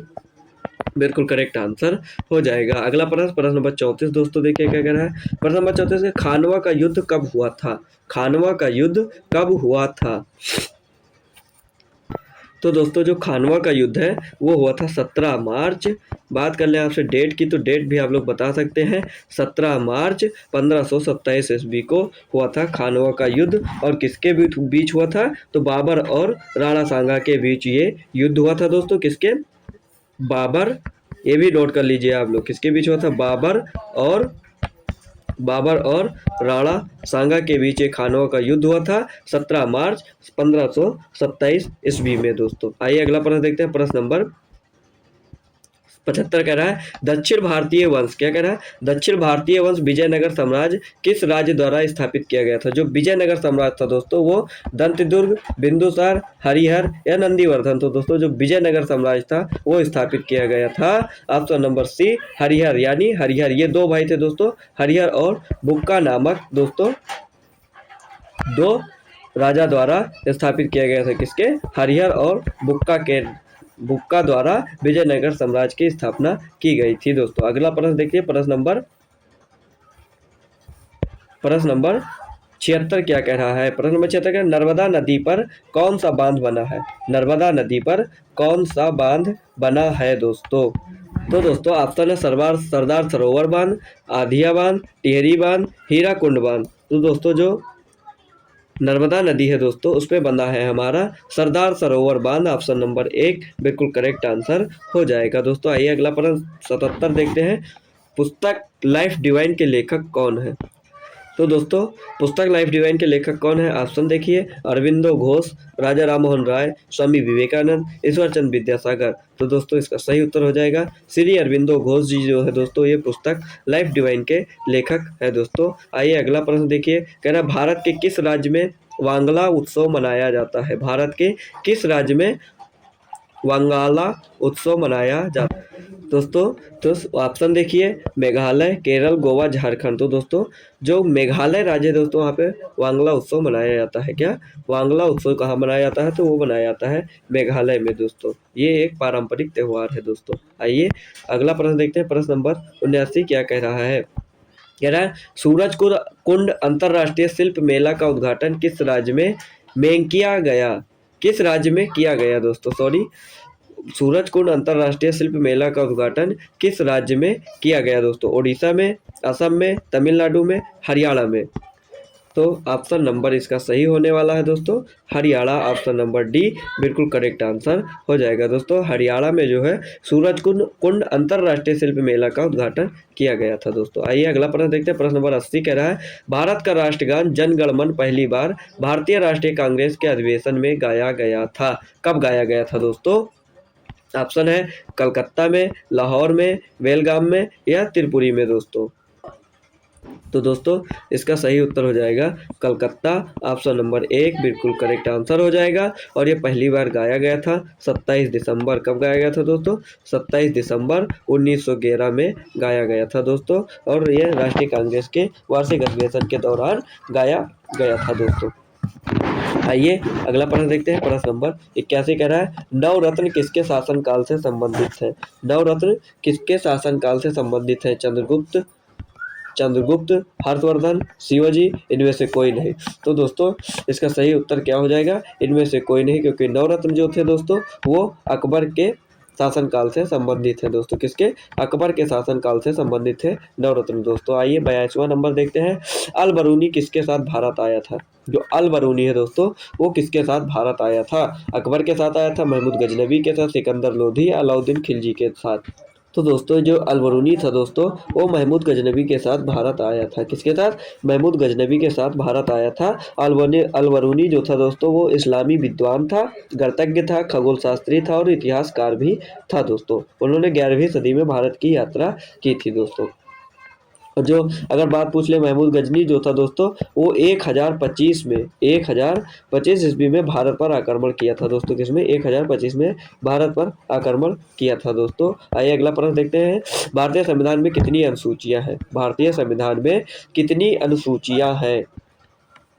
बिल्कुल करेक्ट आंसर हो जाएगा। अगला प्रश्न, प्रश्न नंबर 34 दोस्तों देखिए क्या कह रहा है। प्रश्न नंबर 34, खानवा का युद्ध कब हुआ था? खानवा का युद्ध कब हुआ था? तो दोस्तों जो खानवा का युद्ध है वो हुआ था 17 मार्च। बात कर लें आपसे डेट की तो डेट भी आप लोग बता सकते हैं। 17 मार्च 1527 ईस्वी को हुआ था खानवा का युद्ध। और किसके बीच हुआ था? तो बाबर और राणा सांगा के बीच ये युद्ध हुआ था दोस्तों। किसके? बाबर ये भी नोट कर लीजिए आप लोग, किसके बीच हुआ था? बाबर और राणा सांगा के बीच एक खानवा का युद्ध हुआ था 17 मार्च 1527 ईस्वी में दोस्तों। आइए अगला प्रश्न देखते हैं। प्रश्न नंबर 75 कह रहा है दक्षिण भारतीय वंश, क्या कह रहा है? दक्षिण भारतीय वंश विजयनगर साम्राज्य किस राज्य द्वारा स्थापित किया गया था? जो विजयनगर साम्राज्य था दोस्तों वो दंतदुर्ग, बिंदुसार, हरिहर या नंदीवर्धन। तो दोस्तों जो विजयनगर साम्राज्य था वो स्थापित किया गया था ऑप्शन नंबर सी हरिहर, यानी हरिहर। ये दो भाई थे दोस्तों, हरिहर और बुक्का नामक दोस्तों दो राजा द्वारा स्थापित किया गया था। किसके? हरिहर और बुक्का द्वारा विजयनगर साम्राज्य की स्थापना की गई थी दोस्तों। अगला प्रश्न देखिए, प्रश्न नंबर 76 क्या कह रहा है? प्रश्न नंबर 76 का नर्मदा नदी पर कौन सा बांध बना है? नर्मदा नदी पर कौन सा बांध बना है दोस्तों? तो दोस्तों ऑप्शन है सरदार सरोवर बांध, आधिया बांध, टिहरी बांध, हीराकुंड बांध। तो दोस्तों जो नर्मदा नदी है दोस्तों उस पर बंधा है हमारा सरदार सरोवर बांध। ऑप्शन नंबर 1 बिल्कुल करेक्ट आंसर हो जाएगा दोस्तों। आइए अगला प्रश्न 77 देखते हैं। पुस्तक लाइफ डिवाइन के लेखक कौन है? तो दोस्तों पुस्तक लाइफ डिवाइन के लेखक कौन है? ऑप्शन देखिए, अरविंदो घोष, राजा राममोहन राय, स्वामी विवेकानंद, ईश्वरचंद विद्यासागर। तो दोस्तों इसका सही उत्तर हो जाएगा श्री अरविंदो घोष जी जो है दोस्तों ये पुस्तक लाइफ डिवाइन के लेखक है दोस्तों। आइए अगला प्रश्न देखिए, कह रहा है भारत के किस राज्य में वांगला उत्सव मनाया जाता है? भारत के किस राज्य में वांगला उत्सव मनाया जाता है दोस्तों? तो ऑप्शन देखिए, मेघालय, केरल, गोवा, झारखंड। तो दोस्तों जो मेघालय राज्य है दोस्तों वहाँ पे वांगला उत्सव मनाया जाता है। क्या वांगला उत्सव कहाँ मनाया जाता है? तो वो मनाया जाता है मेघालय में दोस्तों। ये एक पारंपरिक त्यौहार है दोस्तों। आइए अगला प्रश्न देखते हैं। प्रश्न नंबर 79 क्या कह रहा है? कह रहा है सूरज कुंड अंतरराष्ट्रीय शिल्प मेला का उद्घाटन किस राज्य में किया गया? किस राज्य में किया गया दोस्तों? सूरजकुंड अंतरराष्ट्रीय शिल्प मेला का उद्घाटन किस राज्य में किया गया दोस्तों? ओडिशा में, असम में, तमिलनाडु में, हरियाणा में। तो ऑप्शन नंबर इसका सही होने वाला है दोस्तों हरियाणा। ऑप्शन नंबर डी बिल्कुल करेक्ट आंसर हो जाएगा दोस्तों। हरियाणा में जो है सूरजकुंड अंतरराष्ट्रीय शिल्प मेला का उद्घाटन किया गया था दोस्तों। आइए अगला प्रश्न देखते हैं। प्रश्न नंबर 80 कह रहा है भारत का राष्ट्रगान जन गण मन पहली बार भारतीय राष्ट्रीय कांग्रेस के अधिवेशन में गाया गया था। कब गाया गया था दोस्तों? ऑप्शन है कलकत्ता में, लाहौर में, बेलगाम में या त्रिपुरी में दोस्तों। तो दोस्तों इसका सही उत्तर हो जाएगा कलकत्ता। ऑप्शन नंबर 1 बिल्कुल करेक्ट आंसर हो जाएगा। और ये पहली बार गाया गया था 27 दिसंबर। कब गाया गया था दोस्तों? 27 दिसंबर 1911 में गाया गया था दोस्तों। और ये राष्ट्रीय कांग्रेस के वार्षिक अधिवेशन के दौरान गाया गया था दोस्तों। आइए अगला प्रश्न देखते हैं। प्रश्न नंबर 81 कह रहा है नवरत्न किसके शासनकाल से संबंधित है? नवरत्न किसके शासनकाल से संबंधित है? चंद्रगुप्त, हर्षवर्धन, शिवाजी, इनमें से कोई नहीं। तो दोस्तों इसका सही उत्तर क्या हो जाएगा? इनमें से कोई नहीं, क्योंकि नवरत्न जो थे दोस्तों वो अकबर के शासनकाल से संबंधित है दोस्तों। किसके? अकबर के शासनकाल से संबंधित है नवरत्न दोस्तों। आइए 82वां नंबर देखते हैं। अल बरूनी किसके साथ भारत आया था? जो अल बरूनी है दोस्तों वो किसके साथ भारत आया था? अकबर के साथ आया था, महमूद गजनबी के साथ, सिकंदर लोधी, अलाउद्दीन खिलजी के साथ। तो दोस्तों जो अल बरूनी था दोस्तों वो महमूद गजनबी के साथ भारत आया था। किसके साथ? महमूद गजनबी के साथ भारत आया था। अल बरूनी जो था दोस्तों वो इस्लामी विद्वान था, गणितज्ञ था, खगोल शास्त्री था और इतिहासकार भी था दोस्तों। उन्होंने 11वीं सदी में भारत की यात्रा की थी दोस्तों। और जो अगर बात पूछ ले महमूद गजनी जो था दोस्तों वो 1025 ईस्वी में भारत पर आक्रमण किया था दोस्तों। किसमें? 1025 में भारत पर आक्रमण किया था दोस्तों। आइए अगला प्रश्न देखते हैं। भारतीय संविधान में कितनी अनुसूचियां हैं? भारतीय संविधान में कितनी अनुसूचियां हैं?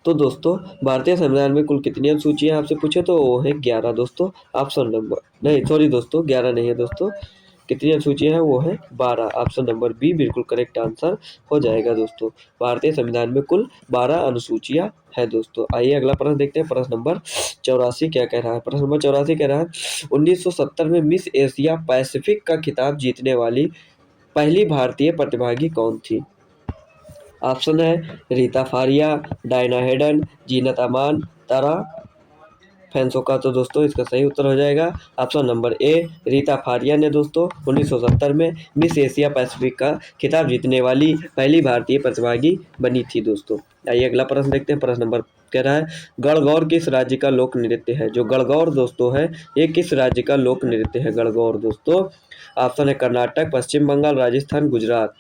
तो दोस्तों भारतीय संविधान में कुल कितनी अनुसूचियां आपसे पूछे तो वो है 11 दोस्तों। ऑप्शन नंबर नहीं, सॉरी दोस्तों 11 नहीं है दोस्तों। कितनी अनुसूचियां हैं? वो है 12। ऑप्शन नंबर बी बिल्कुल करेक्ट आंसर हो जाएगा दोस्तों। भारतीय संविधान में कुल 12 अनुसूचियां है दोस्तों। आइए अगला प्रश्न देखते हैं। प्रश्न नंबर 84 क्या कह रहा है? प्रश्न नंबर 84 कह रहा है 1970 में मिस एशिया पैसिफिक का खिताब जीतने वाली पहली भारतीय प्रतिभागी कौन थी? ऑप्शन है रीता फारिया, डायना हेडन, जीनत अमान, तारा फैंसों का, तो दोस्तों इसका सही उत्तर हो जाएगा option number A Reita Faria ने दोस्तों 1970 में मिस एशिया पैसिफिक का खिताब जीतने वाली पहली भारतीय प्रतिभागी बनी थी दोस्तों। आइए अगला प्रश्न देखते हैं। प्रश्न नंबर कह रहा है गणगौर किस राज्य का लोक नृत्य है। जो गणगौर दोस्तों है ये किस राज्य का लोक नृत्य है गणगौर दोस्तों। ऑप्शन है कर्नाटक, पश्चिम बंगाल, राजस्थान, गुजरात।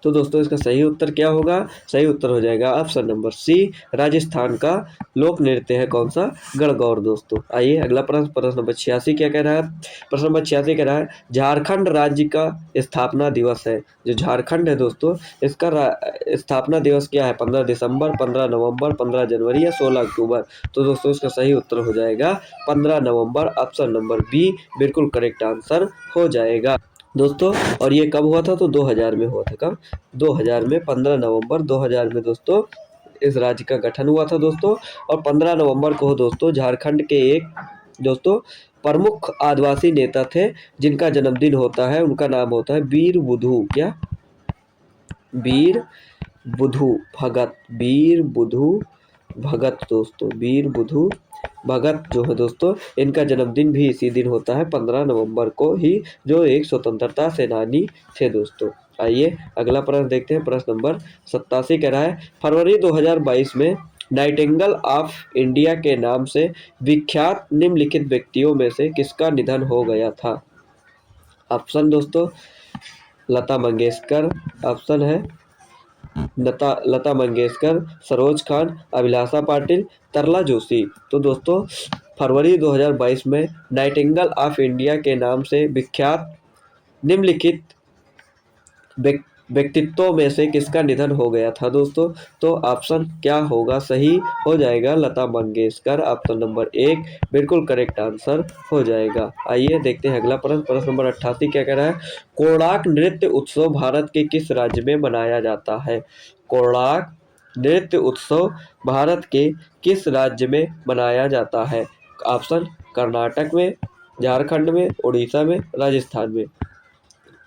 तो दोस्तों इसका सही उत्तर क्या होगा, सही उत्तर हो जाएगा ऑप्शन नंबर सी राजस्थान का लोक नृत्य है कौन सा, गणगौर दोस्तों। आइए अगला प्रश्न, प्रश्न नंबर 86 क्या कह रहा है। प्रश्न नंबर 86 कह रहा है झारखंड राज्य का स्थापना दिवस है। जो झारखंड है दोस्तों इसका स्थापना दिवस क्या है, 15 दिसंबर, 15 नवंबर, 15 जनवरी या 16 अक्टूबर। तो दोस्तों इसका सही उत्तर हो जाएगा 15 नवंबर, ऑप्शन नंबर बी बिल्कुल करेक्ट आंसर हो जाएगा दोस्तों। और ये कब हुआ था, तो 2000 में हुआ था। कब, 2000 में 15 नवंबर 2000 में दोस्तों इस राज्य का गठन हुआ था दोस्तों। और 15 नवंबर को दोस्तों झारखंड के एक दोस्तों प्रमुख आदिवासी नेता थे जिनका जन्मदिन होता है, उनका नाम होता है वीर बुधू, क्या, वीर बुधू भगत, वीर बुधू भगत दोस्तों, वीर बुधू भगत जो है दोस्तों इनका जन्मदिन भी इसी दिन होता है 15 नवंबर को ही, जो एक स्वतंत्रता सेनानी थे दोस्तों। आइए अगला प्रश्न देखते हैं। प्रश्न नंबर 87 कह रहा है फरवरी 2022 में नाइटिंगेल ऑफ इंडिया के नाम से विख्यात निम्नलिखित व्यक्तियों में से किसका निधन हो गया था। ऑप्शन दोस्तों लता मंगेशकर, ऑप्शन है लता मंगेशकर, सरोज खान, अभिलाषा पाटिल, तरला जोशी। तो दोस्तों फरवरी 2022 में नाइटिंगेल ऑफ इंडिया के नाम से विख्यात निम्नलिखित व्यक्तित्वों में से किसका निधन हो गया था दोस्तों। तो ऑप्शन क्या होगा, सही हो जाएगा लता मंगेशकर, ऑप्शन नंबर एक बिल्कुल करेक्ट आंसर हो जाएगा। आइए देखते हैं अगला प्रश्न। प्रश्न नंबर 88 क्या कह रहा है कोणार्क नृत्य उत्सव भारत के किस राज्य में मनाया जाता है। कोणार्क नृत्य उत्सव भारत के किस राज्य में मनाया जाता है। ऑप्शन कर्नाटक में, झारखंड में, उड़ीसा में, राजस्थान में।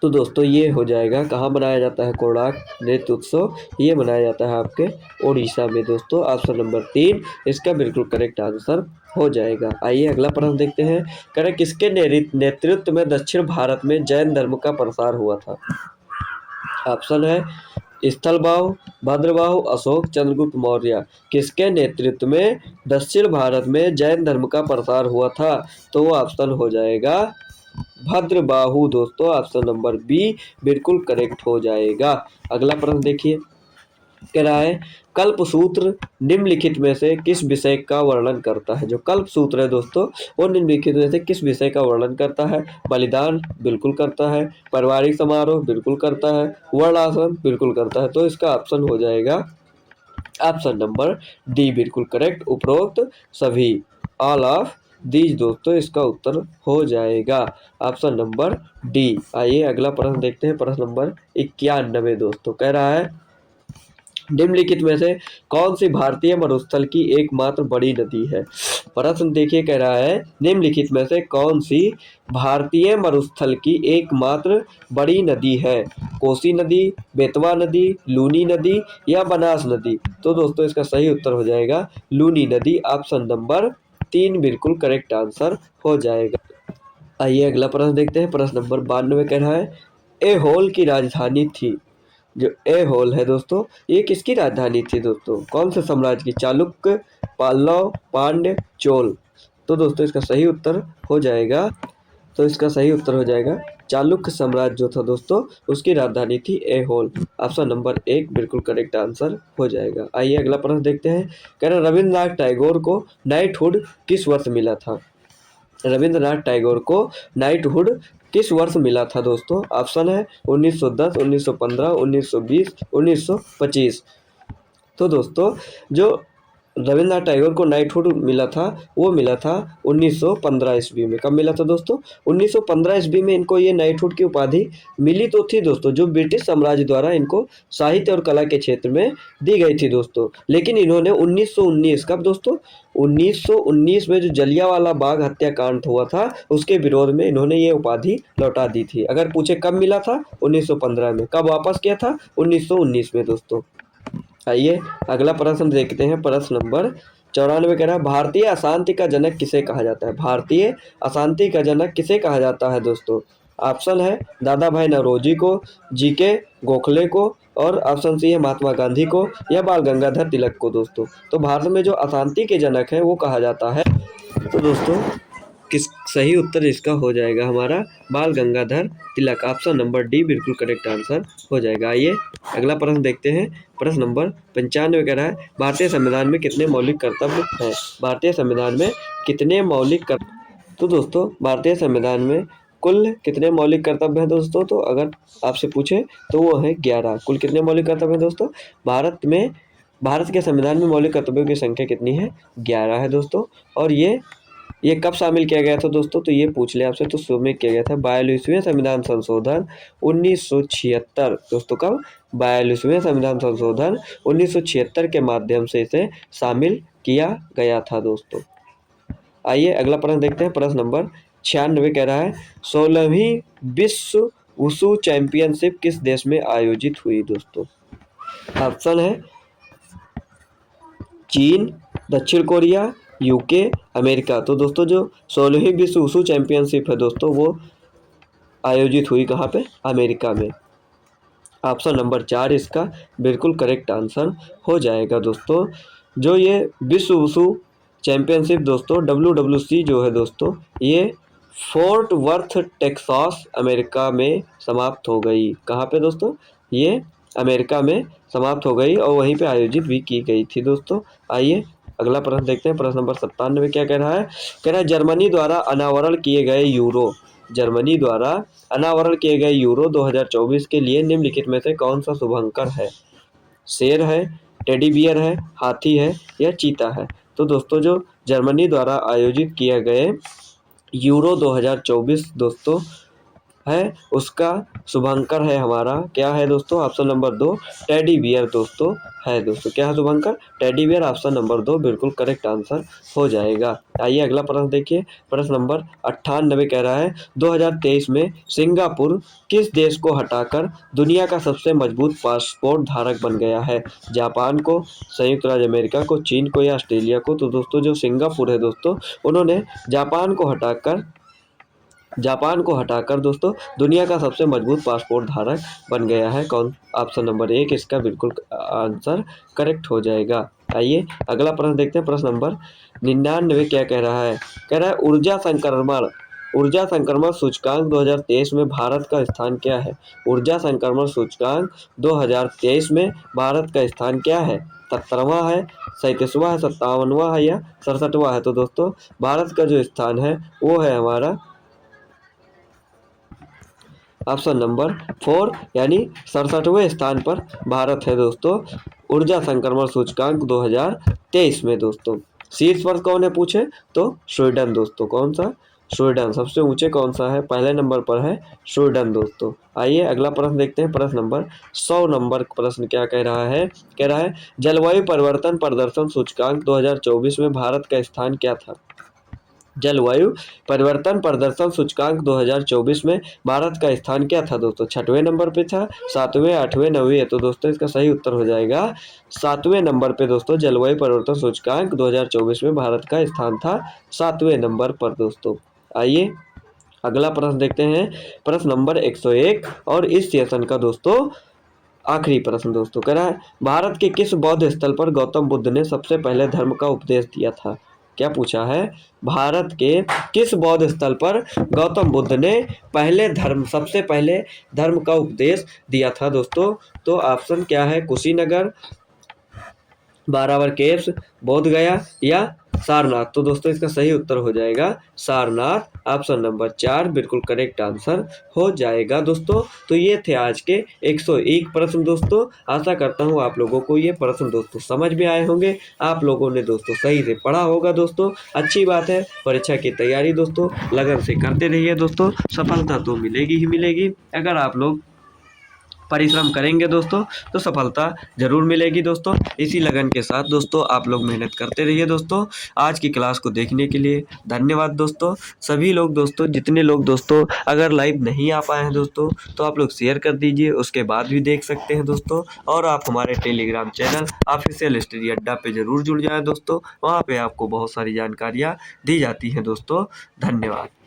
तो दोस्तों ये हो जाएगा कहाँ मनाया जाता है कोणार्क नृत्य उत्सव, ये मनाया जाता है आपके उड़ीसा में दोस्तों, ऑप्शन नंबर 3 इसका बिल्कुल करेक्ट आंसर हो जाएगा। आइए अगला प्रश्न देखते हैं। करें किसके नेतृत्व में दक्षिण भारत में जैन धर्म का प्रसार हुआ था। ऑप्शन है स्थलबाहु, भद्रबाहु, अशोक, चंद्रगुप्त मौर्य। किसके नेतृत्व में दक्षिण भारत में जैन धर्म का प्रसार हुआ था, तो वो ऑप्शन हो जाएगा भद्रबाहु दोस्तों, ऑप्शन नंबर बी बिल्कुल करेक्ट हो जाएगा। अगला प्रश्न देखिए कह रहा है कल्पसूत्र निम्नलिखित में से किस विषय का वर्णन करता है। जो कल्पसूत्र है दोस्तों वो निम्नलिखित में से किस विषय का वर्णन करता है। बलिदान बिल्कुल करता है, पारिवारिक समारोह बिल्कुल करता है, वर्णाश्रम बिल्कुल करता है। तो इसका ऑप्शन हो जाएगा ऑप्शन नंबर डी बिल्कुल करेक्ट, उपरोक्त सभी, ऑल ऑफ दीज दोस्तों इसका उत्तर हो जाएगा ऑप्शन नंबर डी। आइए अगला प्रश्न देखते हैं। प्रश्न नंबर 91 दोस्तों कह रहा है निम्नलिखित में से कौन सी भारतीय मरुस्थल की एकमात्र बड़ी नदी है। प्रश्न देखिए कह रहा है निम्नलिखित में से कौन सी भारतीय मरुस्थल की एकमात्र बड़ी नदी है। कोसी नदी, बेतवा नदी, लूनी नदी या बनास नदी। तो दोस्तों इसका सही उत्तर हो जाएगा लूनी नदी, ऑप्शन नंबर 3 बिल्कुल करेक्ट आंसर हो जाएगा। आइए अगला प्रश्न देखते हैं। प्रश्न नंबर 92 कह रहा है ऐहोल की राजधानी थी। जो ऐहोल है दोस्तों ये किसकी राजधानी थी दोस्तों, कौन से साम्राज्य की, चालुक्य, पल्लव, पांड्य, चोल। तो दोस्तों इसका सही उत्तर हो जाएगा, तो इसका सही उत्तर हो जाएगा चालुक्य साम्राज्य जो था दोस्तों उसकी राजधानी थी ऐहोल, ऑप्शन नंबर 1 बिल्कुल करेक्ट आंसर हो जाएगा। आइए अगला प्रश्न देखते हैं। कह रहे रविंद्रनाथ टैगोर को नाइटहुड किस वर्ष मिला था। रविंद्रनाथ टैगोर को नाइटहुड किस वर्ष मिला था दोस्तों। ऑप्शन है 1910, 1915, 1920, 1925। तो दोस्तों जो रविंद्रनाथ टैगोर को नाइटहुड मिला था वो मिला था 1915 ईस्वी में। कब मिला था दोस्तों, 1915 ईस्वी में इनको ये नाइटहुड की उपाधि मिली तो थी दोस्तों, जो ब्रिटिश साम्राज्य द्वारा इनको साहित्य और कला के क्षेत्र में दी गई थी दोस्तों। लेकिन इन्होंने 1919 कब दोस्तों 1919 में जो जलियांवाला बाग हत्याकांड हुआ था उसके विरोध में इन्होंने ये उपाधि लौटा दी थी। अगर पूछे कब मिला था 1915 में, कब वापस किया था 1919 में दोस्तों। आइए अगला प्रश्न देखते हैं। प्रश्न नंबर 94 कह रहा है भारतीय अशांति का जनक किसे कहा जाता है? भारतीय अशांति का जनक किसे कहा जाता है दोस्तों? ऑप्शन है दादा भाई नौरोजी को, जीके गोखले को, और ऑप्शन सी है महात्मा गांधी को, या बाल गंगाधर तिलक को दोस्तों। तो भारत में जो अशांति के जनक है वो कहा जाता है, तो दोस्तों किस सही उत्तर इसका हो जाएगा हमारा बाल Gangadhar Tilak. Option number D बिल्कुल करेक्ट आंसर हो जाएगा। आइए अगला प्रश्न देखते हैं। प्रश्न नंबर 95 कह रहा है भारतीय संविधान में कितने मौलिक कर्तव्य हैं? भारतीय संविधान में कितने मौलिक कर्तव्य? तो दोस्तों भारतीय संविधान में कुल कितने मौलिक कर्तव्य हैं दोस्तों? तो अगर आपसे पूछे तो वो है 11। कुल कितने मौलिक कर्तव्य हैं दोस्तों? भारत के संविधान में मौलिक कर्तव्यों की संख्या कितनी है? 11 है दोस्तों। और ये कब शामिल किया गया था दोस्तों? तो ये पूछ ले आपसे, तो शुरू में किया गया था 42वें संविधान संशोधन 1976 दोस्तों। कब? 42वें संविधान संशोधन 1976 के माध्यम से इसे शामिल किया गया था दोस्तों। आइए अगला प्रश्न देखते हैं। प्रश्न नंबर 96 कह रहा है 16वीं विश्व वुशु चैंपियनशिप किस देश में आयोजित हुई दोस्तों? ऑप्शन है चीन, दक्षिण कोरिया, यूके, अमेरिका। तो दोस्तों जो 16वीं विश्व वुशु चैंपियनशिप है दोस्तों वो आयोजित हुई कहाँ पे? अमेरिका में। ऑप्शन नंबर 4 इसका बिल्कुल करेक्ट आंसर हो जाएगा दोस्तों। जो ये विश्व वुशु चैंपियनशिप दोस्तों WWC जो है दोस्तों ये फोर्ट वर्थ टेक्सास अमेरिका में समाप्त हो गई। कहाँ पे दोस्तों? ये अमेरिका में समाप्त हो गई और वहीं पे आयोजित भी की गई थी दोस्तों। आइए अगला प्रश्न देखते हैं। प्रश्न नंबर 97 क्या कह रहा है? कह रहा है जर्मनी द्वारा अनावरण किए गए यूरो 2024 के लिए निम्नलिखित में से कौन सा शुभंकर है? शेर है, टेडी बियर है, हाथी है, या चीता है? तो दोस्तों जो जर्मनी द्वारा आयोजित किए गए यूरो 2024 दोस्तों है उसका शुभंकर है हमारा क्या है दोस्तों? ऑप्शन नंबर 2 टेडी बियर दोस्तों है दोस्तों। क्या है शुभंकर? Teddy bear. ऑप्शन नंबर 2 बिल्कुल करेक्ट आंसर हो जाएगा। आइए अगला प्रश्न देखिए। प्रश्न नंबर 98 कह रहा है 2023 में सिंगापुर किस देश को हटाकर दुनिया का सबसे मजबूत पासपोर्ट धारक बन गया है? जापान को, संयुक्त राज्य अमेरिका को, चीन को, या ऑस्ट्रेलिया को? तो दोस्तों जो सिंगापुर है दोस्तों उन्होंने जापान को हटाकर दोस्तों दुनिया का सबसे मजबूत पासपोर्ट धारक बन गया है। कौन? ऑप्शन नंबर 1 इसका बिल्कुल आंसर करेक्ट हो जाएगा। आइए अगला प्रश्न देखते हैं। प्रश्न नंबर 99 क्या कह रहा है? कह रहा है ऊर्जा संक्रमण सूचकांक 2023 में भारत का स्थान क्या है? ऊर्जा संक्रमण सूचकांक 2023 में भारत का स्थान क्या है? 77वां है, 37वां है, 57वां है, या 67वां है? तो दोस्तों भारत का जो स्थान है वो है हमारा ऑप्शन नंबर 4 यानी 67वें स्थान पर भारत है दोस्तों ऊर्जा संक्रमण सूचकांक 2023 में दोस्तों। शीर्ष पर कौन है पूछे तो स्वीडन दोस्तों। कौन सा? स्वीडन। सबसे ऊंचे कौन सा है? पहले नंबर पर है स्वीडन दोस्तों। आइए अगला प्रश्न देखते हैं। प्रश्न नंबर 100 नंबर प्रश्न क्या कह रहा है? कह रहा है जलवायु परिवर्तन प्रदर्शन सूचकांक 2024 में भारत का स्थान क्या था? जलवायु परिवर्तन प्रदर्शन सूचकांक 2024 में भारत का स्थान क्या था दोस्तों? 6वें नंबर पे था, 7वें, 8वें, 9वें? तो दोस्तों इसका सही उत्तर हो जाएगा 7वें नंबर पे दोस्तों। जलवायु परिवर्तन सूचकांक 2024 में भारत का स्थान था 7वें नंबर पर दोस्तों। आइए अगला प्रश्न देखते हैं। प्रश्न नंबर 101 और इस सेशन का दोस्तों आखिरी प्रश्न दोस्तों कह रहा है भारत के किस बौद्ध स्थल पर गौतम बुद्ध ने सबसे पहले धर्म का उपदेश दिया था? क्या पूछा है? भारत के किस बौद्ध स्थल पर गौतम बुद्ध ने सबसे पहले धर्म का उपदेश दिया था दोस्तों? तो ऑप्शन क्या है? कुशीनगर, बारावर केव्स, बोध गया, या सारनाथ? तो दोस्तों इसका सही उत्तर हो जाएगा सारनाथ। ऑप्शन नंबर 4 बिल्कुल करेक्ट आंसर हो जाएगा दोस्तों। तो ये थे आज के 101 प्रश्न दोस्तों। आशा करता हूँ आप लोगों को ये प्रश्न दोस्तों समझ में आए होंगे। आप लोगों ने दोस्तों सही से पढ़ा होगा दोस्तों। अच्छी बात है। परीक्षा की तैयारी दोस्तों लगन से करते रहिए दोस्तों। सफलता तो मिलेगी ही मिलेगी। अगर आप लोग परिश्रम करेंगे दोस्तों तो सफलता ज़रूर मिलेगी दोस्तों। इसी लगन के साथ दोस्तों आप लोग मेहनत करते रहिए दोस्तों। आज की क्लास को देखने के लिए धन्यवाद दोस्तों। सभी लोग दोस्तों, जितने लोग दोस्तों अगर लाइव नहीं आ पाए हैं दोस्तों, तो आप लोग शेयर कर दीजिए, उसके बाद भी देख सकते हैं दोस्तों। और आप हमारे टेलीग्राम चैनल ऑफिशियल स्टडी अड्डा पे ज़रूर जुड़ जाएं दोस्तों, वहाँ पे आपको बहुत सारी जानकारियाँ दी जाती हैं दोस्तों। धन्यवाद।